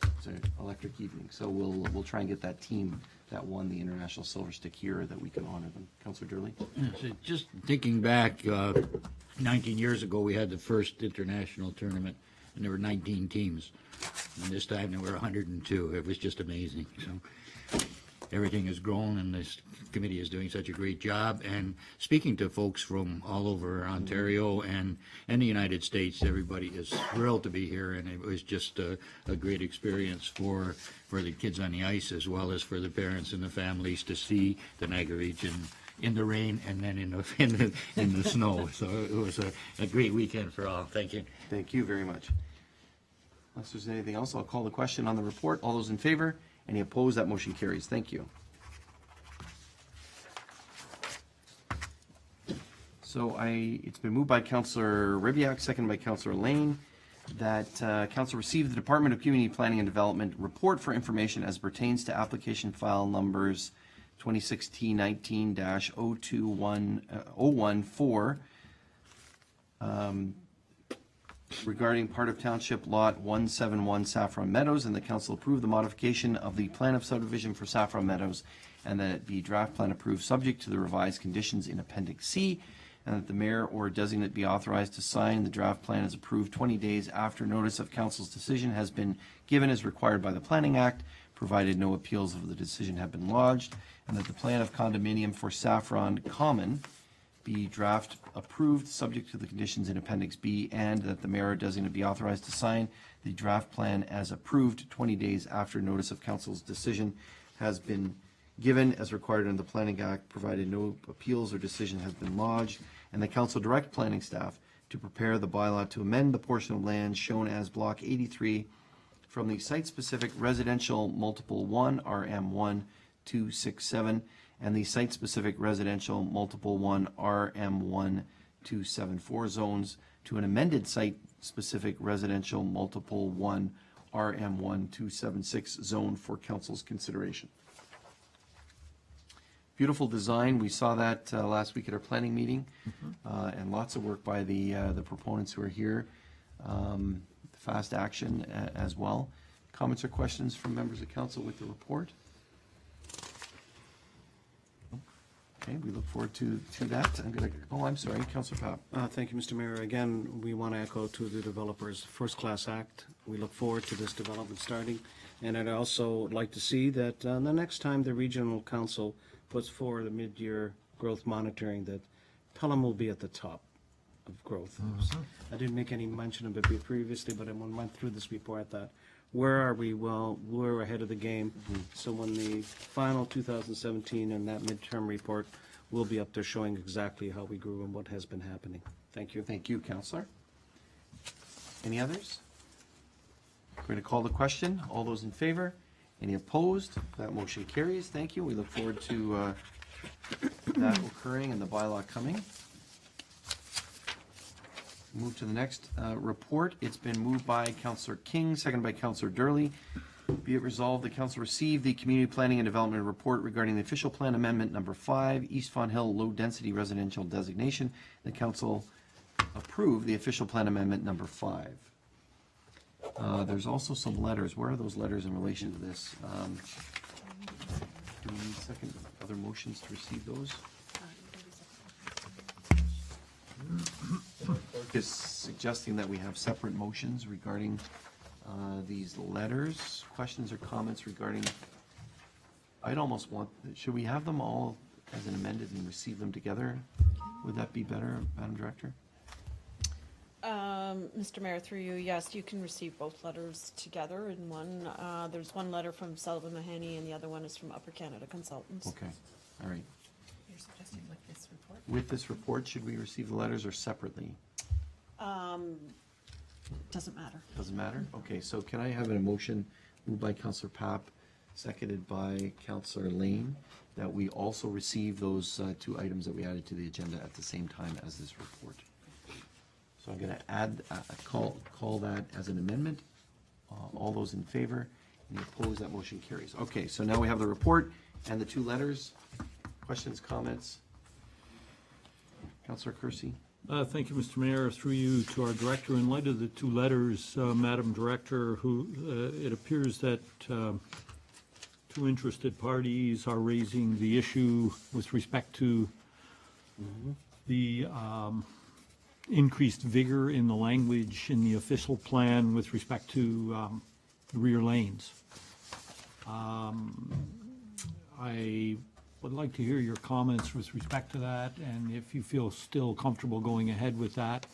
it was an electric evening. So we'll try and get that team that won the International Silver Stick here, that we can honor them. Councillor Durley? So just thinking back, 19 years ago, we had the first international tournament, and there were 19 teams. And this time there were 102. It was just amazing. So everything has grown, and this committee is doing such a great job. And speaking to folks from all over Ontario and the United States, everybody is thrilled to be here, and it was just a great experience for the kids on the ice, as well as for the parents and the families to see the Niagara region in the rain and then in the snow. So it was a great weekend for all. Thank you. Thank you very much. Unless there's anything else, I'll call the question on the report. All those in favor? Any opposed? That motion carries. Thank you. So it's been moved by Councillor Ribbiak, seconded by Councillor Lane, that Council receive the Department of Community Planning and Development report for information as pertains to application file numbers 2016-19-014 regarding part of Township Lot 171 Saffron Meadows, and the council approve the modification of the plan of subdivision for Saffron Meadows, and that the draft plan approved subject to the revised conditions in Appendix C, and that the mayor or designate be authorized to sign the draft plan as approved 20 days after notice of council's decision has been given as required by the Planning Act, provided no appeals of the decision have been lodged, and that the plan of condominium for Saffron Common be draft approved subject to the conditions in Appendix B, and that the mayor or designate be authorized to sign the draft plan as approved 20 days after notice of council's decision has been given as required under the Planning Act, provided no appeals or decision has been lodged, and the council direct planning staff to prepare the bylaw to amend the portion of land shown as Block 83 from the site-specific residential multiple 1 RM1267 and the site-specific residential multiple 1 RM1274 zones to an amended site-specific residential multiple 1 RM1276 zone for council's consideration. Beautiful design. We saw that last week at our planning meeting, and lots of work by the proponents who are here. Fast action as well. Comments or questions from members of council with the report? Okay, we look forward to that. I'm sorry, Councillor Papp. Thank you, Mr. Mayor. Again, we want to echo to the developers, first-class act. We look forward to this development starting, And I'd also like to see that the next time the regional council puts forward a mid-year growth monitoring, that Pelham will be at the top of growth. I didn't make any mention of it previously, but when I went through this report, I thought, where are we? Well, we're ahead of the game. So when the final 2017 and that midterm report will be up there showing exactly how we grew and what has been happening. Thank you. Thank you, Counselor. Any others? Going to call the question. All those in favor? Any opposed? That motion carries. Thank you. We look forward to that occurring and the bylaw coming. Move to the next report. It's been moved by Councillor King, seconded by Councillor Durley. Be it resolved, the council received the Community Planning and Development Report regarding the official plan amendment number 5, East Fawn Hill Low Density Residential Designation. The council approved the official plan amendment number 5. There's also some letters. Where are those letters in relation to this? Do we need other motions to receive those? Clerk is suggesting that we have separate motions regarding these letters. Questions or comments regarding, I'd almost want, should we have them all as an amended and receive them together? Would that be better, Madam Director? Mr. Mayor, through you, yes, you can receive both letters together in one. There's one letter from Sullivan Mahoney and the other one is from Upper Canada Consultants. Okay, all right. You're suggesting with this report? With this report, should we receive the letters or separately? Doesn't matter. Doesn't matter? Okay, so can I have a motion moved by Councillor Papp, seconded by Councillor Lane, that we also receive those 2 items that we added to the agenda at the same time as this report? So I'm going to add, call that as an amendment. All those in favor? Any opposed? That motion carries. Okay, so now we have the report and the 2 letters. Questions, comments? Councillor Kersey? Thank you, Mr. Mayor. Through you to our director, in light of the 2 letters, Madam Director, who it appears that 2 interested parties are raising the issue with respect to the increased vigor in the language in the official plan with respect to the rear lanes. I would like to hear your comments with respect to that, and if you feel still comfortable going ahead with that.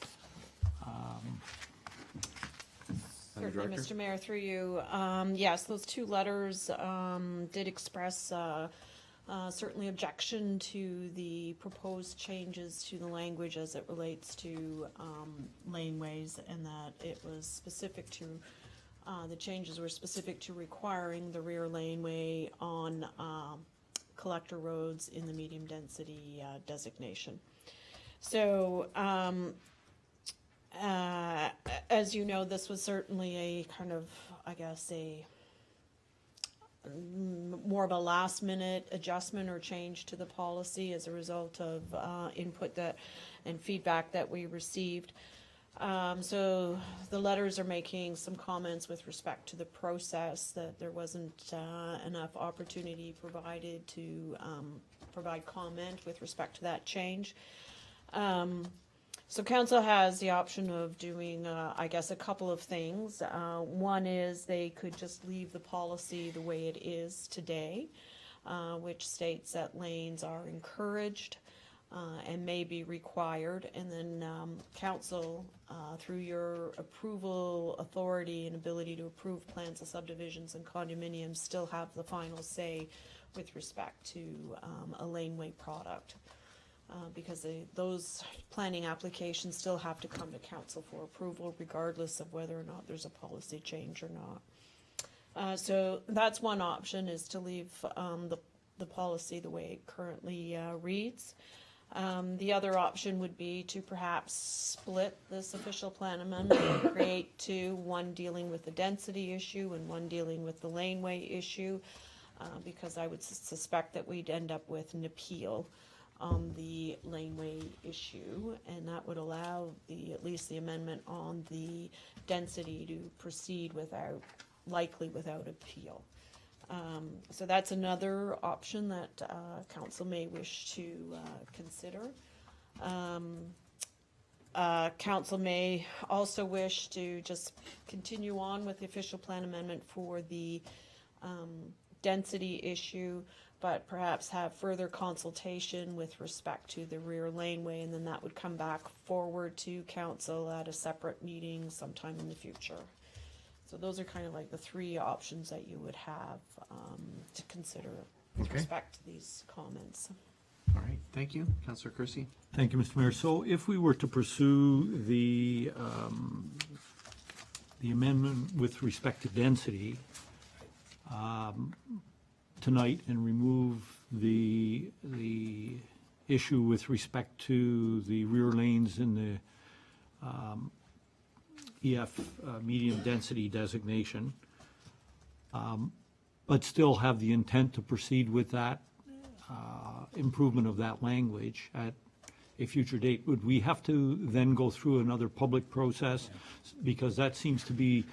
Certainly, Mr. Mayor, through you. Yes, those 2 letters did express certainly objection to the proposed changes to the language as it relates to laneways, and that it was specific to, the changes were specific to requiring the rear laneway on collector roads in the medium density designation. So, as you know, this was certainly a kind of, I guess, more of a last minute adjustment or change to the policy as a result of input and feedback that we received. So the letters are making some comments with respect to the process, that there wasn't enough opportunity provided to provide comment with respect to that change. So council has the option of doing, I guess, a couple of things. One is they could just leave the policy the way it is today, which states that lanes are encouraged and may be required, and then council, through your approval authority and ability to approve plans of subdivisions and condominiums, still have the final say with respect to a laneway product. Because those planning applications still have to come to council for approval regardless of whether or not there's a policy change or not. So that's one option, is to leave the policy the way it currently reads. The other option would be to perhaps split this official plan amendment and create 2, one dealing with the density issue and one dealing with the laneway issue, because I would suspect that we'd end up with an appeal on the laneway issue, and that would allow at least the amendment on the density to proceed likely without appeal. So that's another option that council may wish to consider. Council may also wish to just continue on with the official plan amendment for the density issue, but perhaps have further consultation with respect to the rear laneway, and then that would come back forward to council at a separate meeting sometime in the future. So those are kind of like the three options that you would have to consider with Okay. respect to these comments. All right, thank you. Councillor Kersey? Thank you, Mr. Mayor. So if we were to pursue the amendment with respect to density tonight and remove the issue with respect to the rear lanes in the EF medium density designation, but still have the intent to proceed with that improvement of that language at a future date, would we have to then go through another public process? Because that seems to be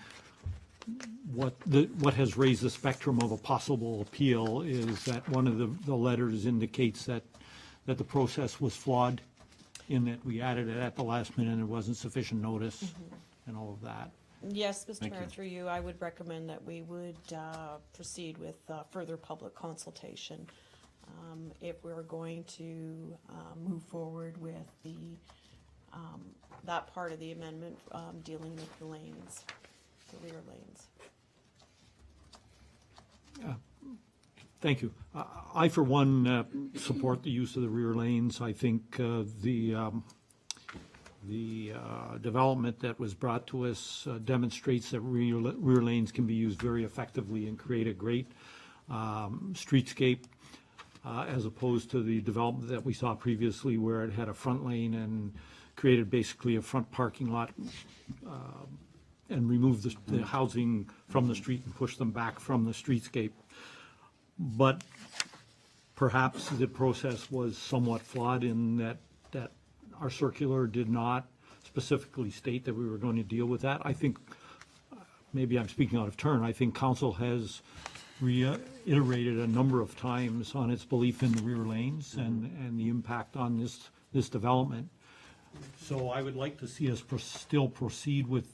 what has raised the spectrum of a possible appeal, is that one of the letters indicates that the process was flawed, in that we added it at the last minute and there wasn't sufficient notice and all of that. Yes, Mr. Thank Mayor, you. through you, I would recommend that we would proceed with further public consultation if we're going to move forward with that part of the amendment dealing with the lanes, the rear lanes. Thank you. I, for one, support the use of the rear lanes. I think the development that was brought to us demonstrates that rear lanes can be used very effectively and create a great streetscape, as opposed to the development that we saw previously where it had a front lane and created basically a front parking lot and removed the housing from the street and pushed them back from the streetscape. But perhaps the process was somewhat flawed in that our circular did not specifically state that we were going to deal with that. I think, maybe I'm speaking out of turn, I think council has reiterated a number of times on its belief in the rear lanes and the impact on this development. So I would like to see us still proceed with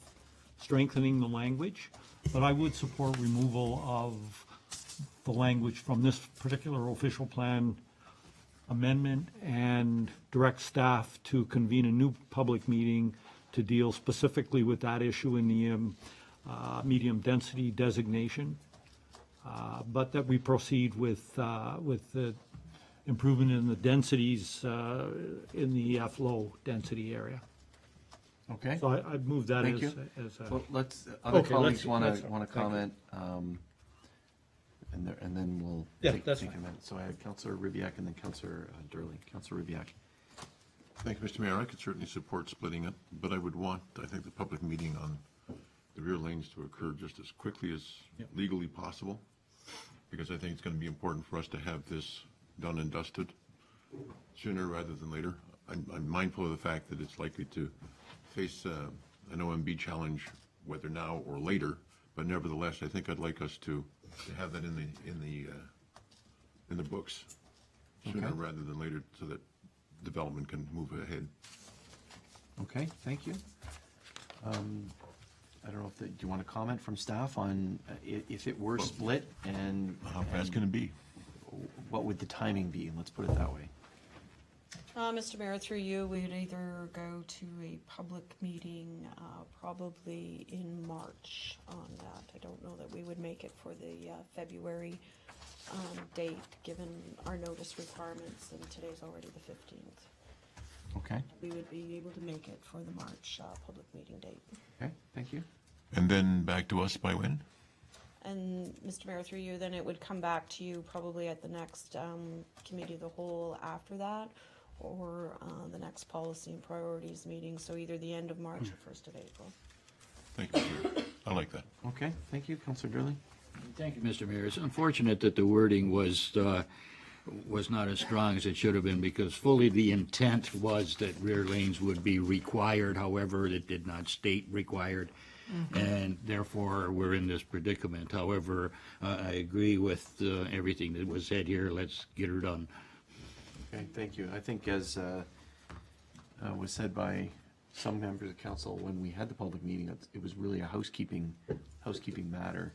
strengthening the language, but I would support removal of the language from this particular official plan amendment and direct staff to convene a new public meeting to deal specifically with that issue in the medium density designation, but that we proceed with the improvement in the densities in the EF low density area. Okay. So I'd move that Thank as you. a. Well, other Okay, colleagues let's- want to thank you. comment, and then we'll Yeah, take that's a fine. minute. So I have Councillor Ribbiak and then Councillor Durley. Councillor Ribbiak. Thank you, Mr. Mayor. I could certainly support splitting it, but I would want, I think, the public meeting on the rear lanes to occur just as quickly as legally possible, because I think it's going to be important for us to have this done and dusted sooner rather than later. I'm mindful of the fact that it's likely to face an OMB challenge, whether now or later, but nevertheless, I think I'd like us to have that in the books sooner Okay. rather than later, so that development can move ahead. Okay, thank you. I don't know if, do you want to comment from staff on if it were split and How fast can it be? what would the timing be? Let's put it that way. Mr. Mayor, through you, we would either go to a public meeting, probably in March on that. I don't know that we would make it for the February date, given our notice requirements, and today's already the 15th. Okay, We would be able to make it for the March public meeting date. okay, thank you. And then back to us by when? And Mr. Mayor, through you, then it would come back to you probably at the next committee of the whole after that, or the next policy and priorities meeting, so either the end of March or 1st of April. Thank you, Mr. Mayor. I like that. Okay, thank you. Councillor Durley? Thank you, Mr. Mayor. It's unfortunate that the wording was not as strong as it should have been, because fully the intent was that rear lanes would be required. However, it did not state required, and therefore we're in this predicament. However, I agree with everything that was said here. Let's get her done. Okay, thank you. I think as was said by some members of council, when we had the public meeting, it was really a housekeeping matter.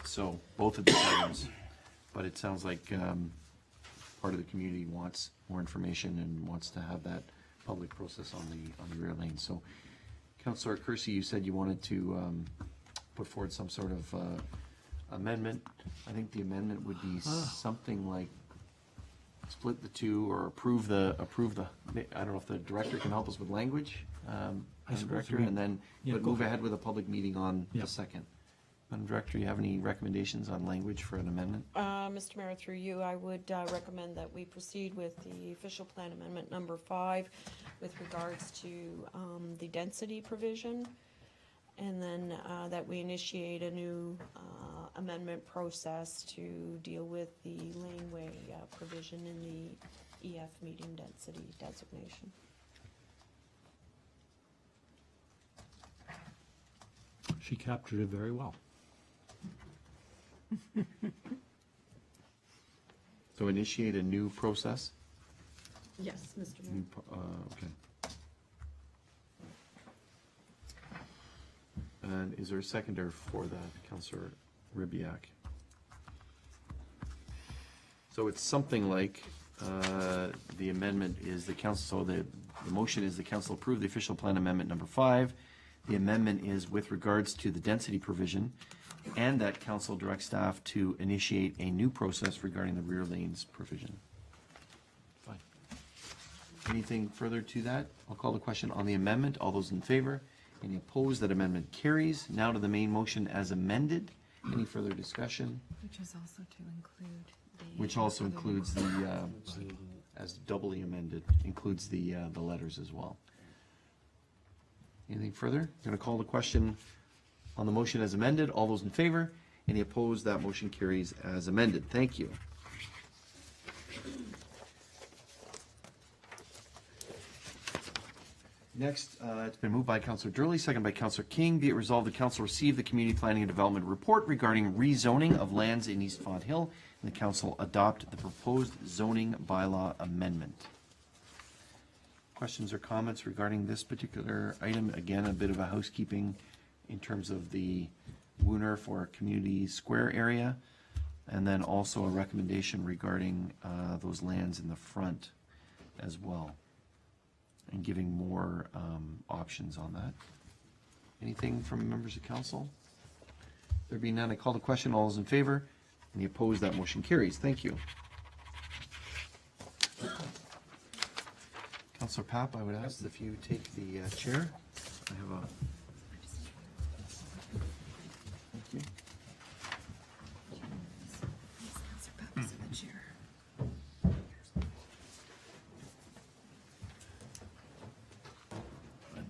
So both of these items, but it sounds like part of the community wants more information and wants to have that public process on the rear lane. So, Councillor Kersey, you said you wanted to put forward some sort of amendment. I think the amendment would be something like split the two or approve the, I don't know if the director can help us with language, Madam suppose Director, we- and then, yeah, but go move for it. ahead with a public meeting on Yeah. the second. Madam Director, you have any recommendations on language for an amendment? Mr. Mayor, through you, I would recommend that we proceed with the official plan amendment number 5 with regards to the density provision, and then that we initiate a new amendment process to deal with the laneway provision in the EF medium density designation. She captured it very well. So initiate a new process? Yes, Mr. Mayor. New okay. And is there a seconder for that, Councillor Ribbiak? So it's something like, the amendment is the council, so the motion is the council approve the official plan amendment number 5. The amendment is with regards to the density provision, and that council directs staff to initiate a new process regarding the rear lanes provision. Fine. Anything further to that? I'll call the question on the amendment. All those in favor? Any opposed? That amendment carries. Now to the main motion as amended. Any further discussion? Which is also to include the. Which also other- includes the, as doubly amended, includes the letters as well. Anything further? Going to call the question on the motion as amended. All those in favor? Any opposed? That motion carries as amended. Thank you. Next, it's been moved by Councillor Durley, second by Councillor King. Be it resolved, the council receive the Community Planning and Development Report regarding rezoning of lands in East Font Hill, and the council adopt the proposed zoning bylaw amendment. Questions or comments regarding this particular item? Again, a bit of a housekeeping in terms of the Wooner for community square area, and then also a recommendation regarding those lands in the front as well, and giving more options on that. Anything from members of council? There being none, I call the question. All those in favor? Any opposed? That motion carries. Thank you. Councillor Papp, I would ask if you take the chair. I have a... Thank you. Counselor Pappas in the chair.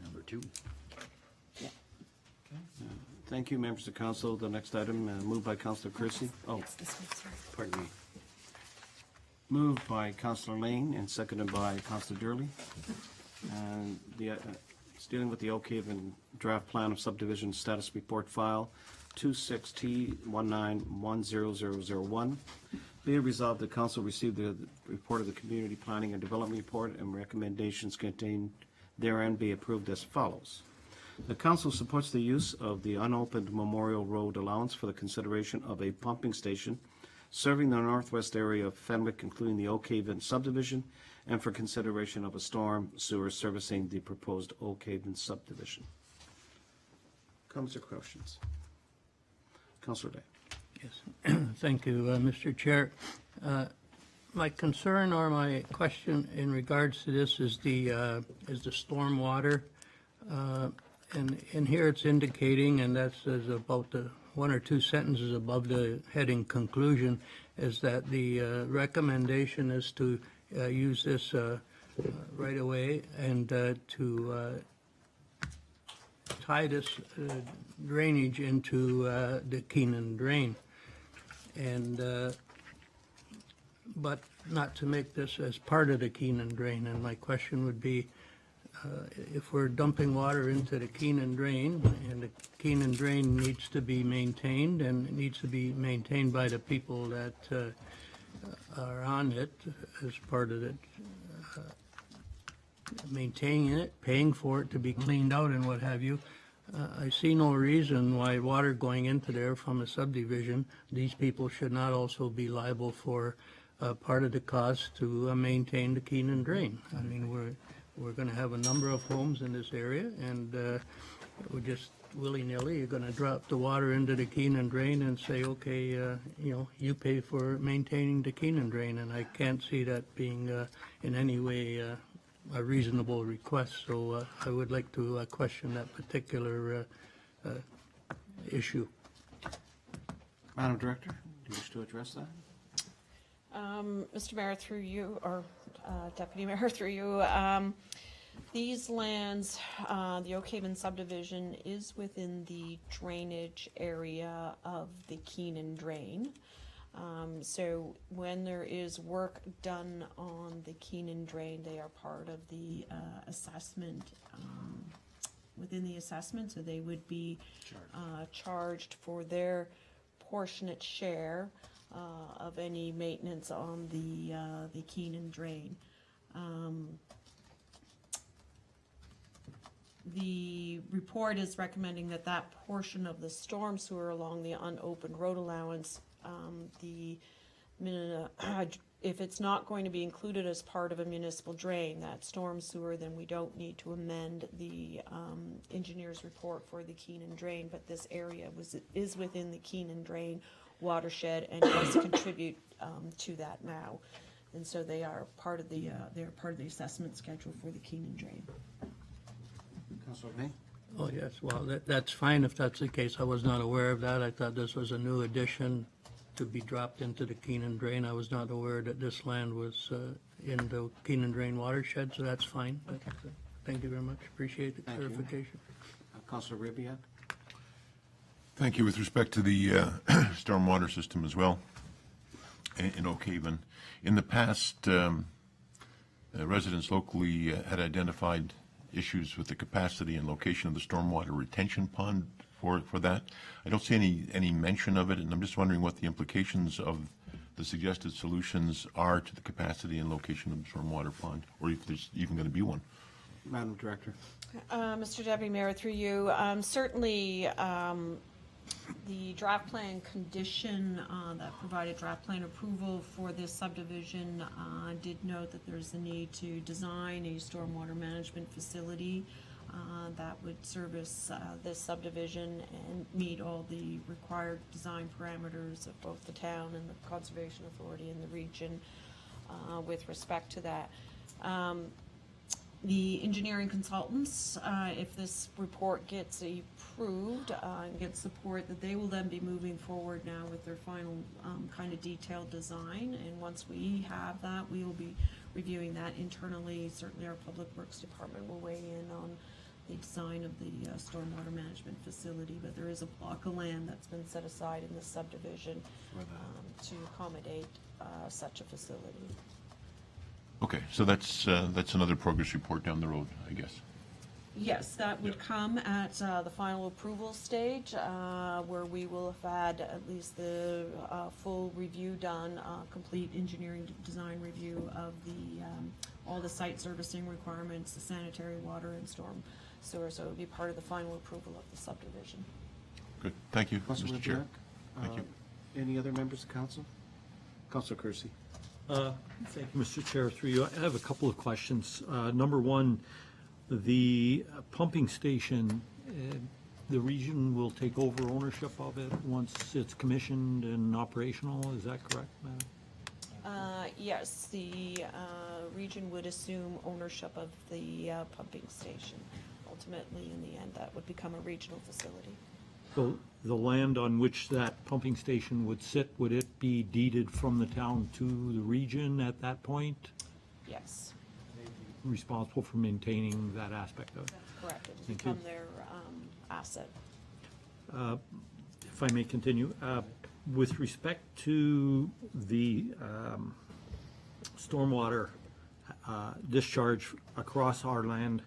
Number 2. Thank you, members of council. The next item, moved by Councillor Kersey. Oh, It's this one, sorry. pardon me. Moved by Councillor Lane and seconded by Councillor Durley. And it's dealing with the Oak Haven draft plan of subdivision status report file 26T1910001. Be it resolved, the council received the report of the Community Planning and Development Report, and recommendations contained therein be approved as follows. The council supports the use of the unopened Memorial Road allowance for the consideration of a pumping station serving the northwest area of Fenwick, including the Oak Haven subdivision, and for consideration of a storm sewer servicing the proposed Oak Haven subdivision. Comments or questions? Councillor Day. Yes, thank you, Mr. Chair. My concern or my question in regards to this is the stormwater. And in here it's indicating, and that's is about the 1 or 2 sentences above the heading conclusion, is that the recommendation is to use this right away and to tie this drainage into the Keenan drain. And but not to make this as part of the Keenan drain. And my question would be, if we're dumping water into the Keenan drain, and the Keenan drain needs to be maintained, and it needs to be maintained by the people that are on it as part of it, maintaining it, paying for it to be cleaned out and what have you. I see no reason why water going into there from a subdivision, these people should not also be liable for part of the cost to maintain the Keenan drain. I mean, we're going to have a number of homes in this area, and we're just willy-nilly, you're going to drop the water into the Keenan drain and say, okay, you pay for maintaining the Keenan drain, and I can't see that being in any way a reasonable request, so I would like to question that particular issue. Madam Director, do you wish to address that? Mr. Mayor, through you, or Deputy Mayor, through you, these lands, the Oak Haven subdivision is within the drainage area of the Keenan drain. So when there is work done on the Keenan drain, they are part of the assessment, within the assessment, so they would be charged for their proportionate share of any maintenance on the Keenan drain. The report is recommending that that portion of the storm sewer along the unopened road allowance, if it's not going to be included as part of a municipal drain, that storm sewer, then we don't need to amend the engineer's report for the Keenan drain, but this area is within the Keenan drain watershed and does contribute to that now. And so they are part of the assessment schedule for the Keenan drain. Councilor May? Oh, yes, well, that's fine if that's the case. I was not aware of that. I thought this was a new addition to be dropped into the Keenan drain. I was not aware that this land was in the Keenan drain watershed, so that's fine. But, thank you very much. Appreciate the Thank you. clarification. Councilor Ribbiat? Thank you. With respect to the stormwater system as well in Oak Haven, in the past, residents locally had identified issues with the capacity and location of the stormwater retention pond for that. I don't see any mention of it, and I'm just wondering what the implications of the suggested solutions are to the capacity and location of the stormwater pond, or if there's even going to be one. Madam Director? Mr. Deputy Mayor, through you, certainly the draft plan condition that provided draft plan approval for this subdivision did note that there's a need to design a stormwater management facility that would service this subdivision and meet all the required design parameters of both the town and the Conservation Authority in the region with respect to that. The engineering consultants, if this report gets approved and gets support, that they will then be moving forward now with their final kind of detailed design. And once we have that, we will be reviewing that internally. Certainly our Public Works Department will weigh in on the design of the stormwater management facility. But there is a block of land that's been set aside in this subdivision to accommodate such a facility. Okay, so that's another progress report down the road, I guess. Yes, that would come at the final approval stage, where we will have had at least the full review done, complete engineering design review of the all the site servicing requirements, the sanitary water and storm sewer, so it would be part of the final approval of the subdivision. Good, thank you, Councilor Mr. Chair. Ribbiat? Thank you. Any other members of council? Councilor Kersey? Thank you, Mr. Chair. Through you, I have a couple of questions. Number one, the pumping station, the region will take over ownership of it once it's commissioned and operational. Is that correct, Madam? Yes, the region would assume ownership of the pumping station. Ultimately, in the end, that would become a regional facility. So the land on which that pumping station would sit, would it be deeded from the town to the region at that point? Yes, Responsible for maintaining that aspect of it? that's correct. It would Thank you. become their asset. If I may continue, with respect to the stormwater discharge across our land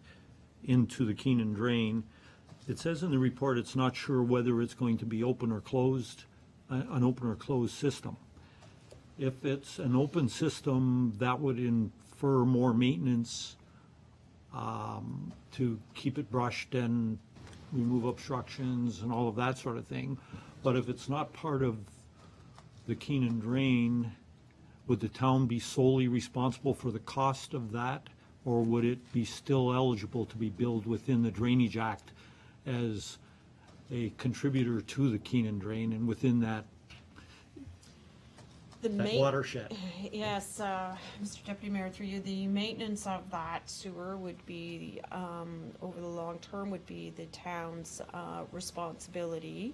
into the Keenan drain, it says in the report it's not sure whether it's going to be open or closed, an open or closed system. If it's an open system, that would infer more maintenance to keep it brushed and remove obstructions and all of that sort of thing. But if it's not part of the Keenan drain, would the town be solely responsible for the cost of that? Or would it be still eligible to be billed within the Drainage Act as a contributor to the Keenan drain and within that watershed? Yes, Mr. Deputy Mayor, through you, the maintenance of that sewer would be, over the long term, would be the town's responsibility.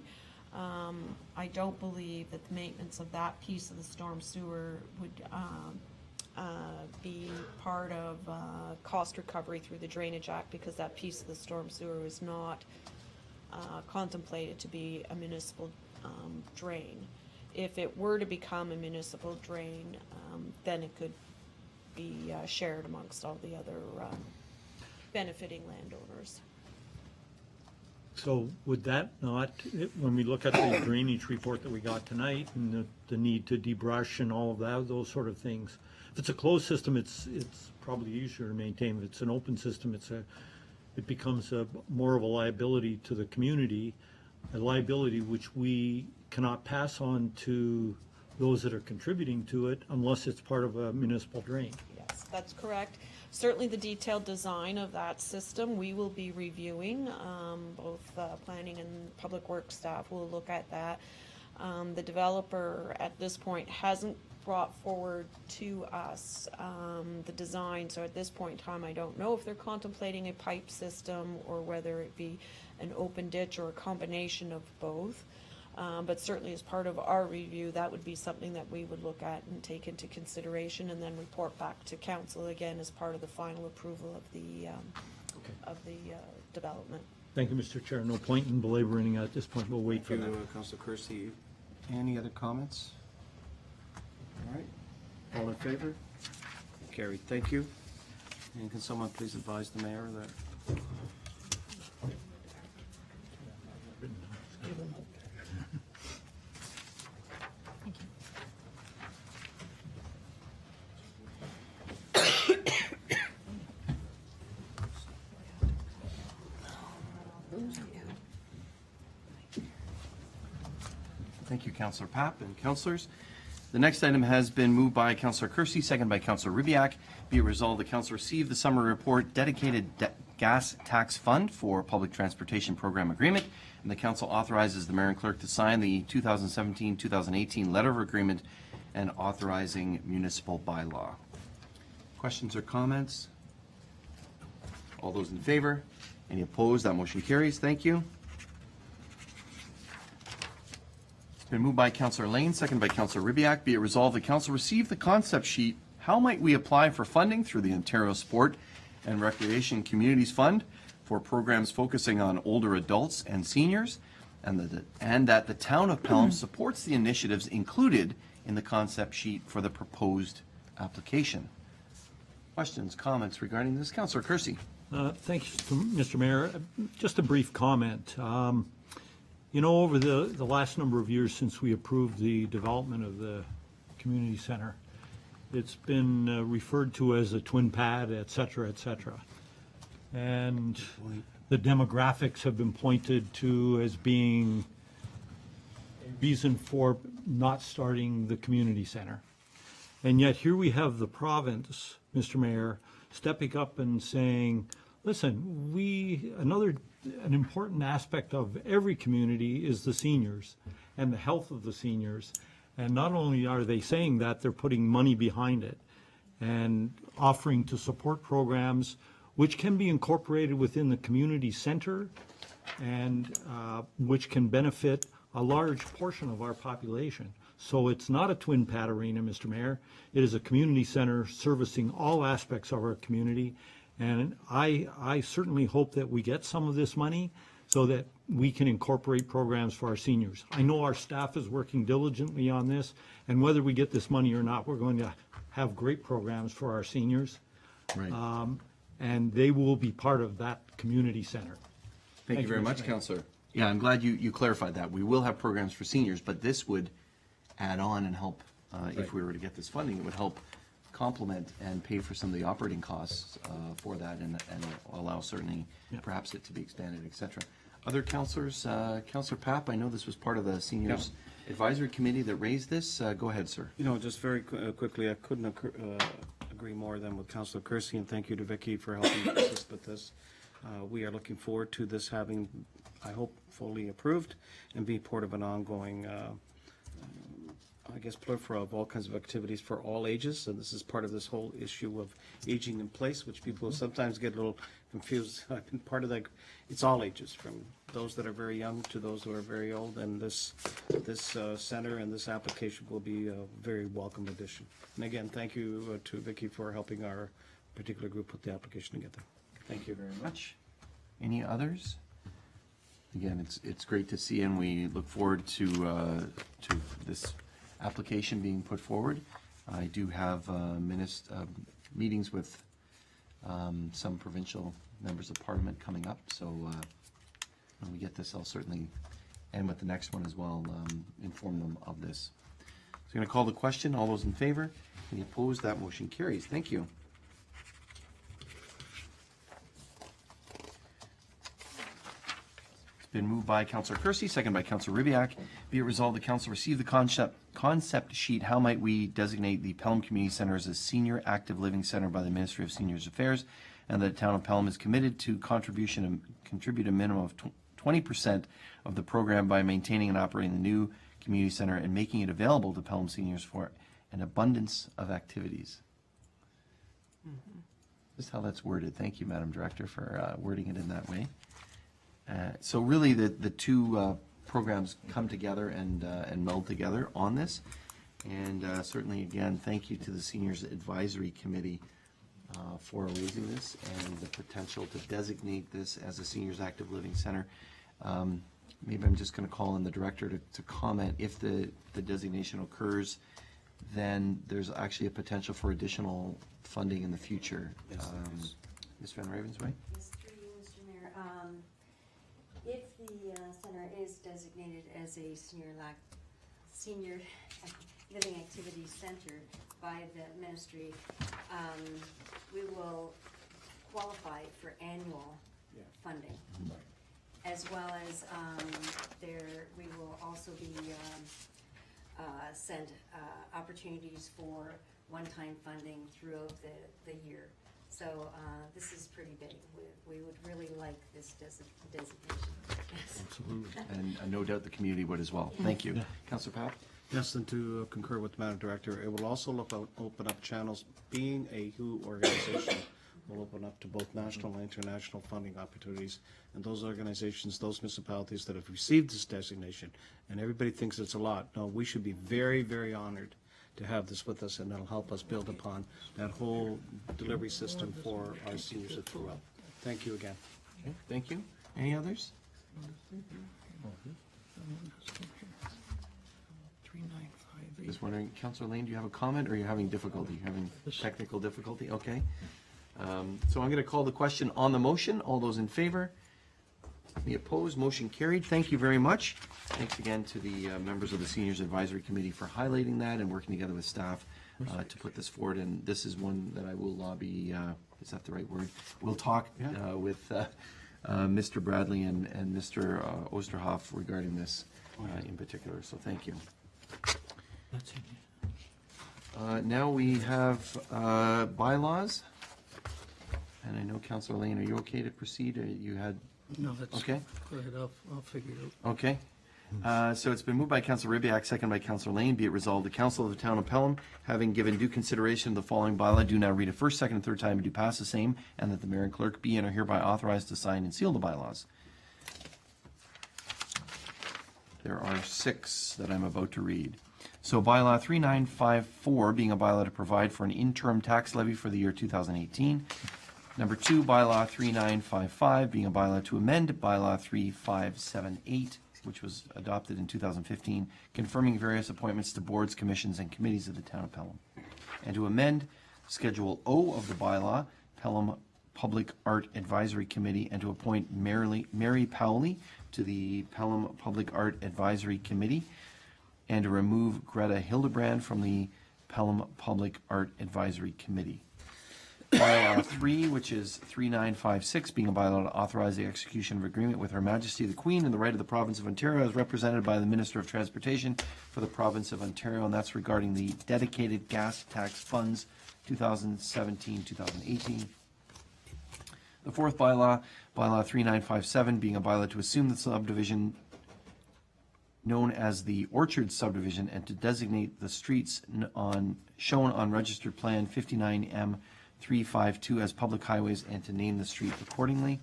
I don't believe that the maintenance of that piece of the storm sewer would be part of cost recovery through the Drainage Act, because that piece of the storm sewer is not contemplated to be a municipal drain. If it were to become a municipal drain, then it could be shared amongst all the other benefiting landowners. So would that not, when we look at the drainage report that we got tonight and the need to debrush and all of that, those sort of things, if it's a closed system, it's probably easier to maintain. If it's an open system, it becomes more of a liability to the community, a liability which we cannot pass on to those that are contributing to it unless it's part of a municipal drain. Yes, that's correct. Certainly the detailed design of that system, we will be reviewing. Both planning and public works staff will look at that. The developer at this point hasn't brought forward to us the design, so at this point in time I don't know if they're contemplating a pipe system or whether it be an open ditch or a combination of both. But certainly as part of our review, that would be something that we would look at and take into consideration and then report back to council again as part of the final approval of the development. Thank you, Mr. Chair. No point in belaboring at this point. We'll wait for Thank that. you, Councilor Kersey. Any other comments? All right, all in favor? Carried, thank you. And can someone please advise the mayor that Thank you, Councillor Papp and councillors. The next item has been moved by Councillor Kersey, second by Councillor Ribbiak. Be it resolved, the council received the summary report dedicated gas tax fund for public transportation program agreement, and the council authorizes the mayor and clerk to sign the 2017-2018 letter of agreement and authorizing municipal bylaw. Questions or comments? All those in favor? Any opposed? That motion carries. Thank you. It's been moved by Councillor Lane, second by Councillor Ribbiak. Be it resolved, the council received the concept sheet, How Might We Apply for Funding Through the Ontario Sport and Recreation Communities Fund for programs focusing on older adults and seniors, and that the town of Pelham supports the initiatives included in the concept sheet for the proposed application. Questions, comments regarding this? Councillor Kersey. Thank you, Mr. Mayor. Just a brief comment. You know, over the last number of years since we approved the development of the community center, it's been referred to as a twin pad, et cetera, et cetera. And the demographics have been pointed to as being a reason for not starting the community center. And yet here we have the province, Mr. Mayor, stepping up and saying, listen, an important aspect of every community is the seniors and the health of the seniors. And not only are they saying that, they're putting money behind it and offering to support programs which can be incorporated within the community center and which can benefit a large portion of our population. So it's not a twin pad arena, Mr. Mayor. It is a community center servicing all aspects of our community. And I certainly hope that we get some of this money so that we can incorporate programs for our seniors. I know our staff is working diligently on this, and whether we get this money or not, we're going to have great programs for our seniors. Right. And they will be part of that community center. Thank you very Mr. much, Mayor. Councillor. Yeah, I'm glad you clarified that. We will have programs for seniors, but this would add on and help, if we were to get this funding, it would help complement and pay for some of the operating costs for that, and allow certainly perhaps it to be expanded, et cetera. Other councillors, Councillor Papp, I know this was part of the Seniors Advisory Committee that raised this. Go ahead, sir. You know, just very quickly, I couldn't agree more than with Councillor Kersey, and thank you to Vicky for helping us with this. We are looking forward to this having, I hope, fully approved and be part of an ongoing, I guess, plethora of all kinds of activities for all ages. And this is part of this whole issue of aging in place, which people sometimes get a little confused. I've been part of that. It's all ages, from those that are very young to those who are very old. And this center and this application will be a very welcome addition. And again, thank you to Vicky for helping our particular group put the application together. Thank you very much. Any others? Again, it's great to see, and we look forward to this application being put forward. I do have meetings with some provincial members of Parliament coming up, so when we get this, I'll certainly, and with the next one as well, inform them of this. So I'm going to call the question. All those in favor? Any opposed? That motion carries. Thank you. Been moved by Councillor Kersey, second by Councillor Ribbiak. Be it resolved, the council receive the concept sheet, how might we designate the Pelham Community Centre as a senior active living centre by the Ministry of Seniors Affairs, and that the town of Pelham is committed to contribute a minimum of 20% of the program by maintaining and operating the new community centre and making it available to Pelham seniors for an abundance of activities. Just how that's worded. Thank you, Madam Director, for wording it in that way. So really, the two programs come together and meld together on this. And certainly, again, thank you to the Seniors Advisory Committee for raising this and the potential to designate this as a Seniors Active Living Center. Maybe I'm just going to call on the director to comment. If the designation occurs, then there's actually a potential for additional funding in the future. Ms. Van Ravensway? Yes, through you, Mr. Mayor. If the center is designated as a senior living activity center by the ministry, we will qualify for annual funding, as well as we will also be sent opportunities for one-time funding throughout the year. So this is pretty big. We would really like this designation. Absolutely. And no doubt the community would as well. Thank you. Councillor Papp? Yes, and to concur with the Madam Director, it will also open up channels. Being a WHO organization will open up to both national and international funding opportunities. And those organizations, those municipalities that have received this designation, and everybody thinks it's a lot. No, we should be very, very honored to have this with us, and that'll help us build upon that whole delivery system for our seniors throughout. Thank you again. Okay, thank you. Any others? Just wondering, Councillor Lane, do you have a comment, or are you having difficulty? Having technical difficulty? Okay. So I'm going to call the question on the motion. All those in favor? Any opposed? Motion carried. Thank you very much. Thanks again to the members of the Seniors Advisory Committee for highlighting that and working together with staff to put this forward. And this is one that I will lobby, is that the right word? We'll talk with Mr. Bradley and Mr. Osterhoff regarding this in particular. So thank you. That's it. Now we have bylaws. And I know, Councillor Lane, are you okay to proceed? Or you had... No, that's, okay. Go ahead, I'll figure it out. Okay. So it's been moved by Councillor Ribbiak, second by Councillor Lane. Be it resolved, the Council of the Town of Pelham, having given due consideration to the following bylaw, do now read it first, second, and third time, and do pass the same, and that the mayor and clerk be and are hereby authorized to sign and seal the bylaws. There are 6 that I'm about to read. So bylaw 3954 being a bylaw to provide for an interim tax levy for the year 2018. Number 2, bylaw 3955 being a bylaw to amend bylaw 3578, which was adopted in 2015, confirming various appointments to boards, commissions, and committees of the town of Pelham. And to amend Schedule O of the bylaw, Pelham Public Art Advisory Committee, and to appoint Mary Powley to the Pelham Public Art Advisory Committee, and to remove Greta Hildebrand from the Pelham Public Art Advisory Committee. Bylaw 3, which is 3956, being a bylaw to authorize the execution of agreement with Her Majesty the Queen in the right of the Province of Ontario as represented by the Minister of Transportation for the Province of Ontario, and that's regarding the dedicated gas tax funds 2017-2018. The fourth bylaw, bylaw 3957, being a bylaw to assume the subdivision known as the Orchard subdivision and to designate the streets shown on registered plan 59M352 as public highways and to name the street accordingly.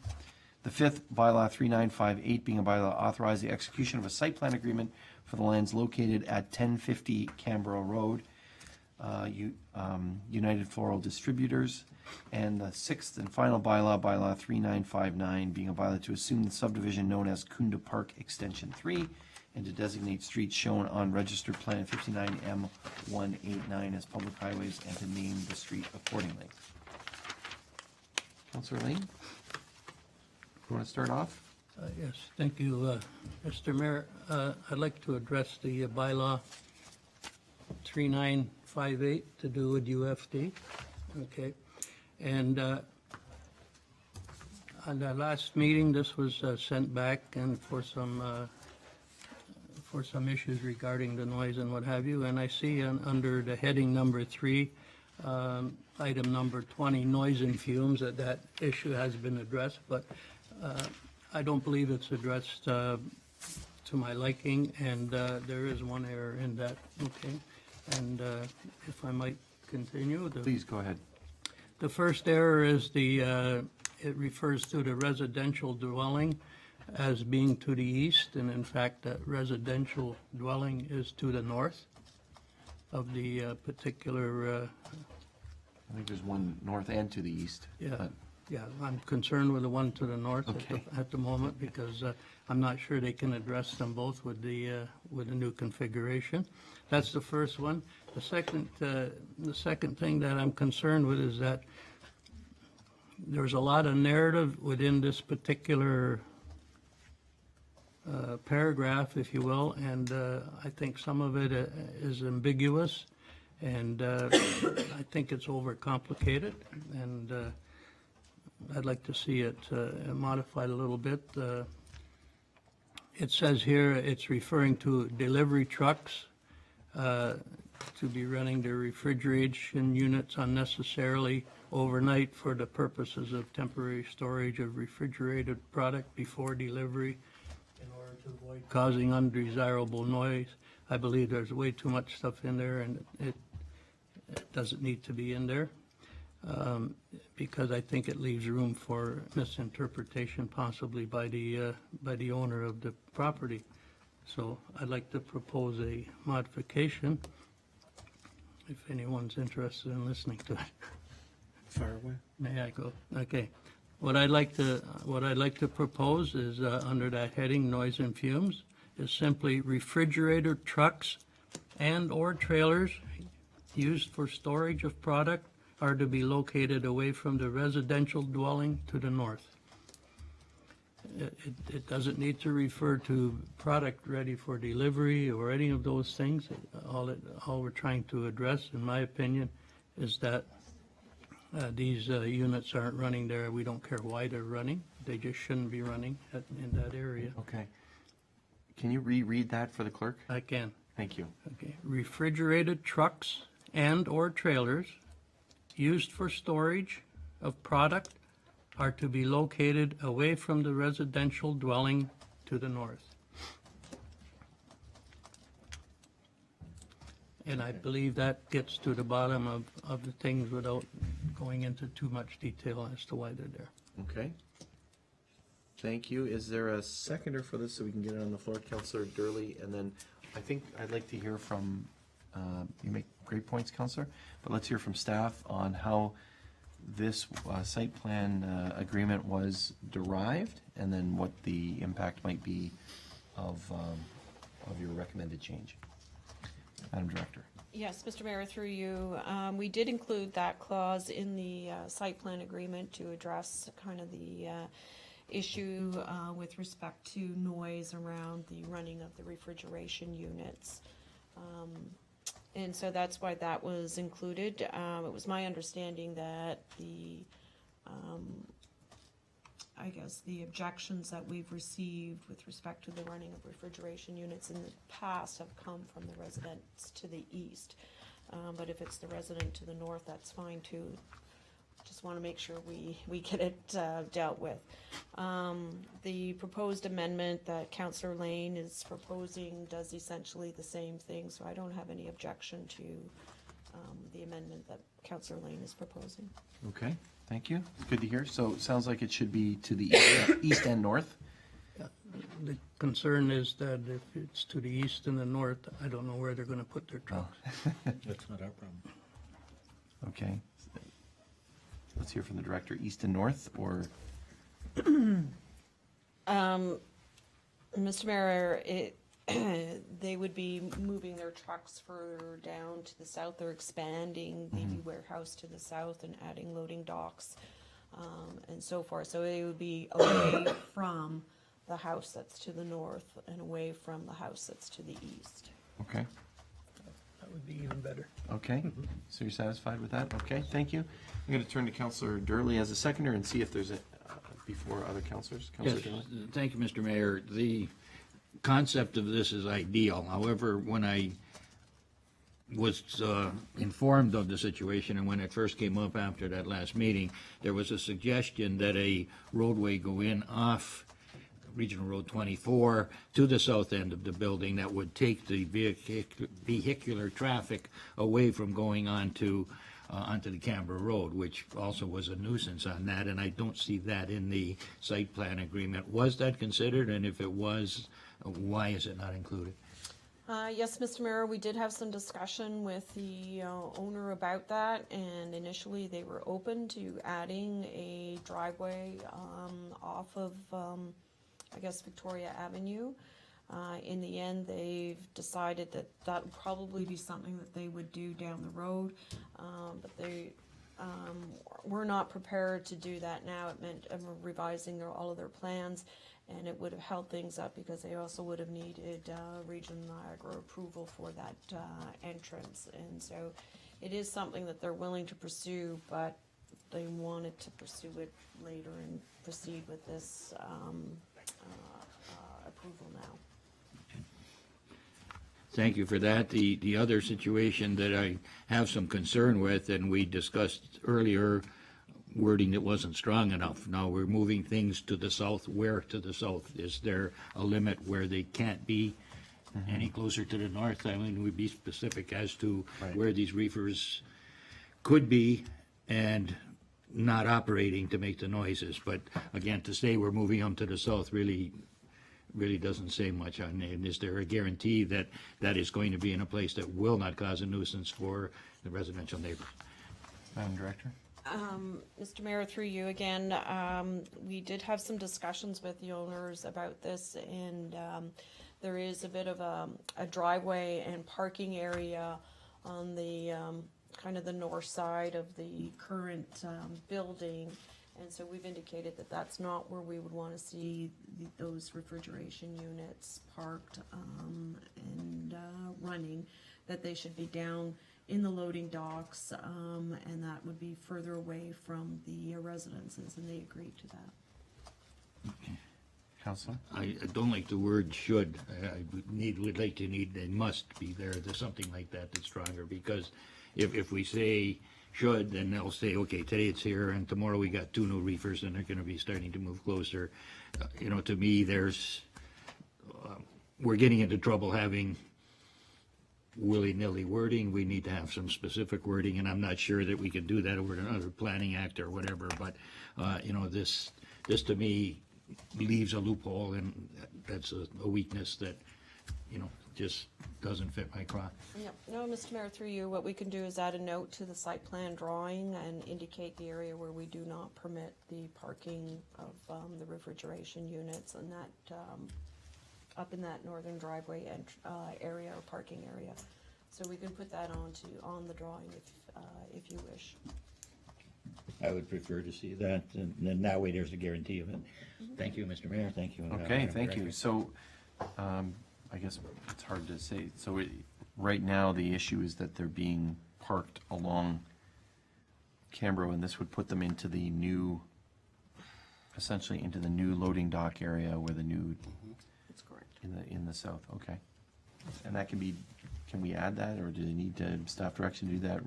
The fifth bylaw 3958, being a bylaw to authorize the execution of a site plan agreement for the lands located at 1050 Canberra Road, United Floral Distributors. And the sixth and final bylaw, bylaw 3959, being a bylaw to assume the subdivision known as Kunda Park Extension 3 and to designate streets shown on registered plan 59M189 as public highways and to name the street accordingly. Councillor Lane, you want to start off? Yes, thank you, Mr. Mayor. I'd like to address the bylaw 3958 to do with UFD. Okay. And on the last meeting, this was sent back and for some issues regarding the noise and what have you. And I see under the heading number 3, item number 20, noise and fumes, that issue has been addressed, but I don't believe it's addressed to my liking, and there is one error in that. Okay. And if I might continue. Please go ahead. The first error is it refers to the residential dwelling as being to the east, and in fact, that residential dwelling is to the north of the particular. I think there's one north and to the east. Yeah, but- yeah, I'm concerned with the one to the north Okay. at the moment because I'm not sure they can address them both with the new configuration. That's the first one. The second thing that I'm concerned with is that there's a lot of narrative within this particular paragraph, if you will, and I think some of it is ambiguous, and I think it's overcomplicated, and I'd like to see it modified a little bit. It says here it's referring to delivery trucks to be running their refrigeration units unnecessarily overnight for the purposes of temporary storage of refrigerated product before delivery in order to avoid causing undesirable noise. I believe there's way too much stuff in there, and it doesn't need to be in there. Because I think it leaves room for misinterpretation possibly by the owner of the property. So I'd like to propose a modification, if anyone's interested in listening to it. Fire away. May I go? Okay. What I'd like to propose is under that heading, noise and fumes, is simply refrigerator trucks and or trailers used for storage of product are to be located away from the residential dwelling to the north. It doesn't need to refer to product ready for delivery or any of those things. All we're trying to address, in my opinion, is that these units aren't running there. We don't care why they're running. They just shouldn't be running in that area. Okay. Can you reread that for the clerk? I can. Thank you. Okay. Refrigerated trucks and or trailers used for storage of product are to be located away from the residential dwelling to the north. And I believe that gets to the bottom of the things without going into too much detail as to why they're there. Okay. Thank you. Is there a seconder for this so we can get it on the floor? Councillor Durley, and then I think I'd like to hear from, you make great points, Councillor, but let's hear from staff on how this site plan agreement was derived and then what the impact might be of your recommended change. Madam Director. Yes, Mr. Mayor, through you, we did include that clause in the site plan agreement to address kind of the issue with respect to noise around the running of the refrigeration units. And so that's why that was included. It was my understanding that I guess the objections that we've received with respect to the running of refrigeration units in the past have come from the residents to the east. But if it's the resident to the north, that's fine too. Just want to make sure we get it dealt with. The proposed amendment that Councillor Lane is proposing does essentially the same thing, so I don't have any objection to the amendment that Councillor Lane is proposing. Okay, thank you. It's good to hear. So it sounds like it should be to the east and north. The concern is that if it's to the east and the north, I don't know where they're gonna put their trucks. That's not our problem. Okay. Let's hear from the director, east and north, or? Mr. Mayor, they would be moving their trucks further down to the south. They're expanding the warehouse to the south and adding loading docks and so forth. So it would be away from the house that's to the north and away from the house that's to the east. Okay, That would be even better. okay. So you're satisfied with that? Okay, thank you. I'm going to turn to Councillor Durley as a seconder and see if there's a, before other councillors. Councillor Yes, Durley? thank you, Mr. Mayor. The concept of this is ideal. However, when I was informed of the situation and when it first came up after that last meeting, there was a suggestion that a roadway go in off Regional Road 24 to the south end of the building that would take the vehicular traffic away from going onto the Canberra Road, which also was a nuisance on that, and I don't see that in the site plan agreement. Was that considered, and if it was, why is it not included? Yes, Mr. Mayor, we did have some discussion with the owner about that, and initially they were open to adding a driveway off of, I guess, Victoria Avenue. In the end, they've decided that that would probably be something that they would do down the road, but they were not prepared to do that now. It meant revising all of their plans, and it would have held things up because they also would have needed Region Niagara approval for that entrance. And so it is something that they're willing to pursue, but they wanted to pursue it later and proceed with this approval now. Thank you for that. The other situation that I have some concern with, and we discussed earlier, wording that wasn't strong enough. Now we're moving things to the south. Where to the south? Is there a limit where they can't be any closer to the north? I mean, we'd be specific as to where these reefers could be and not operating to make the noises. But again, to say we're moving them to the south really doesn't say much on it. And is there a guarantee that that is going to be in a place that will not cause a nuisance for the residential neighbors? Madam Director? Mr. Mayor, through you again, we did have some discussions with the owners about this, and there is a bit of a driveway and parking area on the kind of the north side of the current building, and so we've indicated that that's not where we would want to see those refrigeration units parked and running, that they should be down in the loading docks, and that would be further away from the residences, and they agreed to that. Councillor? I don't like the word should. I would like to need, they must be there. There's something like that that's stronger, because if we say should, then they'll say, okay, today it's here and tomorrow we got 2 new reefers and they're going to be starting to move closer. To me, we're getting into trouble having willy-nilly wording. We need to have some specific wording, and I'm not sure that we can do that over another planning act or whatever, but, this to me leaves a loophole, and that's a weakness that, just doesn't fit my craw. Yep. No, Mr. Mayor, through you, what we can do is add a note to the site plan drawing and indicate the area where we do not permit the parking of the refrigeration units, and that up in that northern driveway area or parking area. So we can put that on the drawing if you wish. I would prefer to see that, and then that way there's a guarantee of it. Thank you, Mr. Mayor. Thank you. Okay, Madam thank you. Director. So, I guess it's hard to say. So right now, the issue is that they're being parked along Cambro, and this would put them into the new, essentially into the new loading dock area where the new, That's correct. in the south, okay. And that can be, can we add that, or do they need staff direction to do that,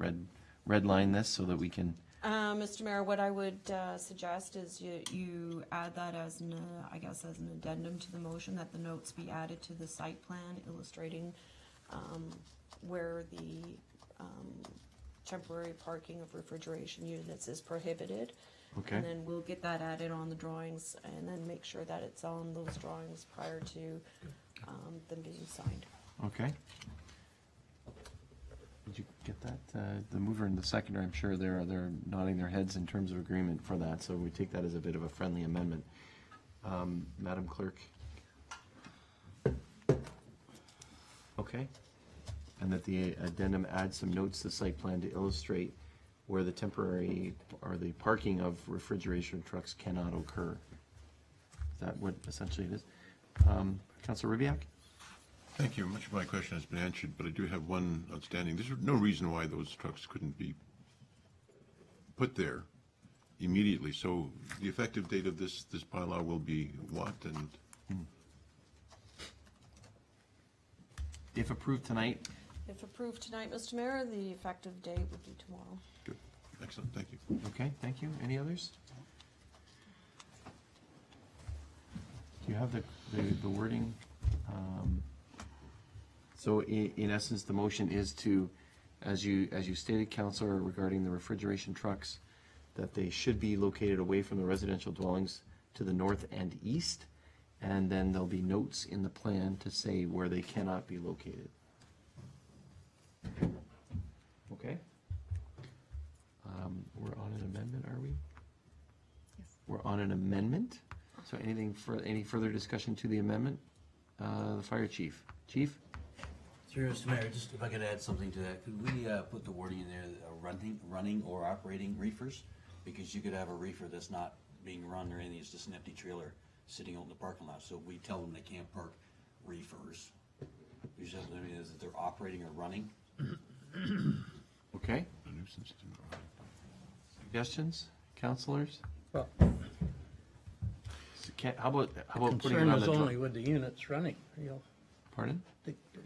red line this so that we can? Mr. Mayor, what I would suggest is you add that as an, I guess, as an addendum to the motion, that the notes be added to the site plan illustrating where the temporary parking of refrigeration units is prohibited. Okay. And then we'll get that added on the drawings and then make sure that it's on those drawings prior to them being signed. Okay. Did you get that? The mover and the seconder, I'm sure they're nodding their heads in terms of agreement for that, so we take that as a bit of a friendly amendment. Madam Clerk? Okay. And that the addendum adds some notes to the site plan to illustrate where the temporary, or the parking of refrigeration trucks cannot occur. Is that what essentially it is? Councilor Rybak? Thank you. Much of my question has been answered, but I do have one outstanding. There's no reason why those trucks couldn't be put there immediately. So the effective date of this bylaw will be what? And If approved tonight, If approved tonight, Mr. Mayor, the effective date would be tomorrow. good. Excellent. Thank you. okay, thank you. Any others? Do you have the wording? So in essence, the motion is to, as you stated, Councillor, regarding the refrigeration trucks, that they should be located away from the residential dwellings to the north and east, and then there'll be notes in the plan to say where they cannot be located. Okay? We're on an amendment, are we? Yes. We're on an amendment? So any further discussion to the amendment? The fire chief. Chief? Sure, Mr. Mayor, just if I could add something to that, could we put the wording in there, running or operating reefers? Because you could have a reefer that's not being run or anything, it's just an empty trailer sitting out in the parking lot. So we tell them they can't park reefers. Usually what I mean is that they're operating or running. Okay. A nuisance to no- Suggestions, councilors? Well, How about putting concern it on is the only with the units running, you know. Pardon?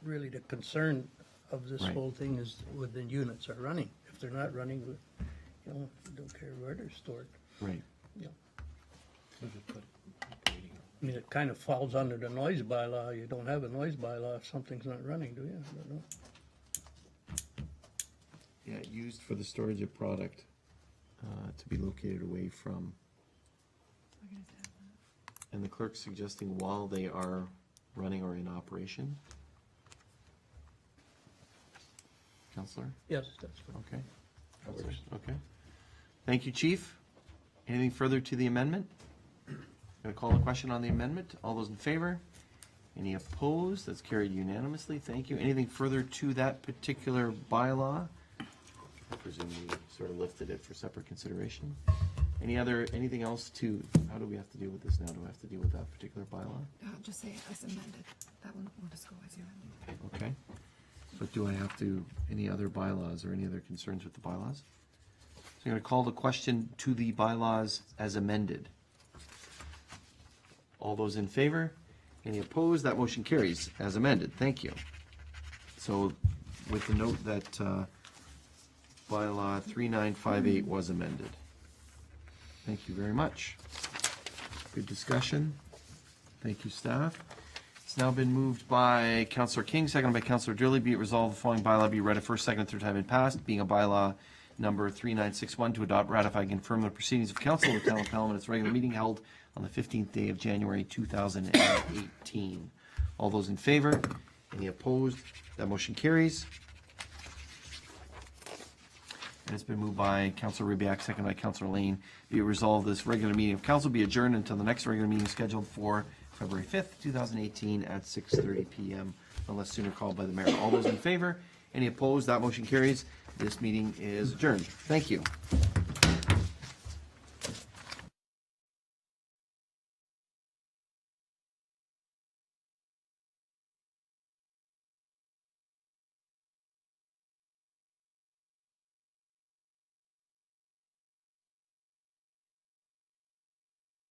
Really, the concern of this Right. whole thing is with the units are running. If they're not running, you know, don't care where they're stored, Right. you know. I mean, it kind of falls under the noise bylaw. You don't have a noise bylaw if something's not running, do you? I don't know. Yeah, used for the storage of product to be located away from. And the clerk's suggesting while they are running or in operation. Counselor? Yes, that's fine. Okay. Counselor? Okay. Thank you, Chief. Anything further to the amendment? Going to call the question on the amendment. All those in favor? Any opposed? That's carried unanimously. Thank you. Anything further to that particular bylaw? I presume we sort of lifted it for separate consideration. Anything else to, how do we have to deal with this now? Do we have to deal with that particular bylaw? Just say as amended. That one will just go as amended. Okay. But do I have to, any other bylaws or any other concerns with the bylaws? So I'm going to call the question to the bylaws as amended. All those in favor? Any opposed? That motion carries as amended. Thank you. So with the note that bylaw 3958 was amended. Thank you very much. Good discussion. Thank you, staff. It's now been moved by Councillor King, seconded by Councillor Durley. Be it resolved, the following bylaw be read a first, second, and third time and passed, being a bylaw number 3961 to adopt, ratify, and confirm the proceedings of council of the town of Pelham in its regular meeting held on the 15th day of January 2018. All those in favor? Any opposed? That motion carries. And it's been moved by Councillor Rybak, seconded by Councillor Lane. Be it resolved, this regular meeting of council be adjourned until the next regular meeting scheduled for February 5th, 2018 at 6:30 p.m. unless sooner called by the mayor. All those in favor? Any opposed? That motion carries. This meeting is adjourned. Thank you.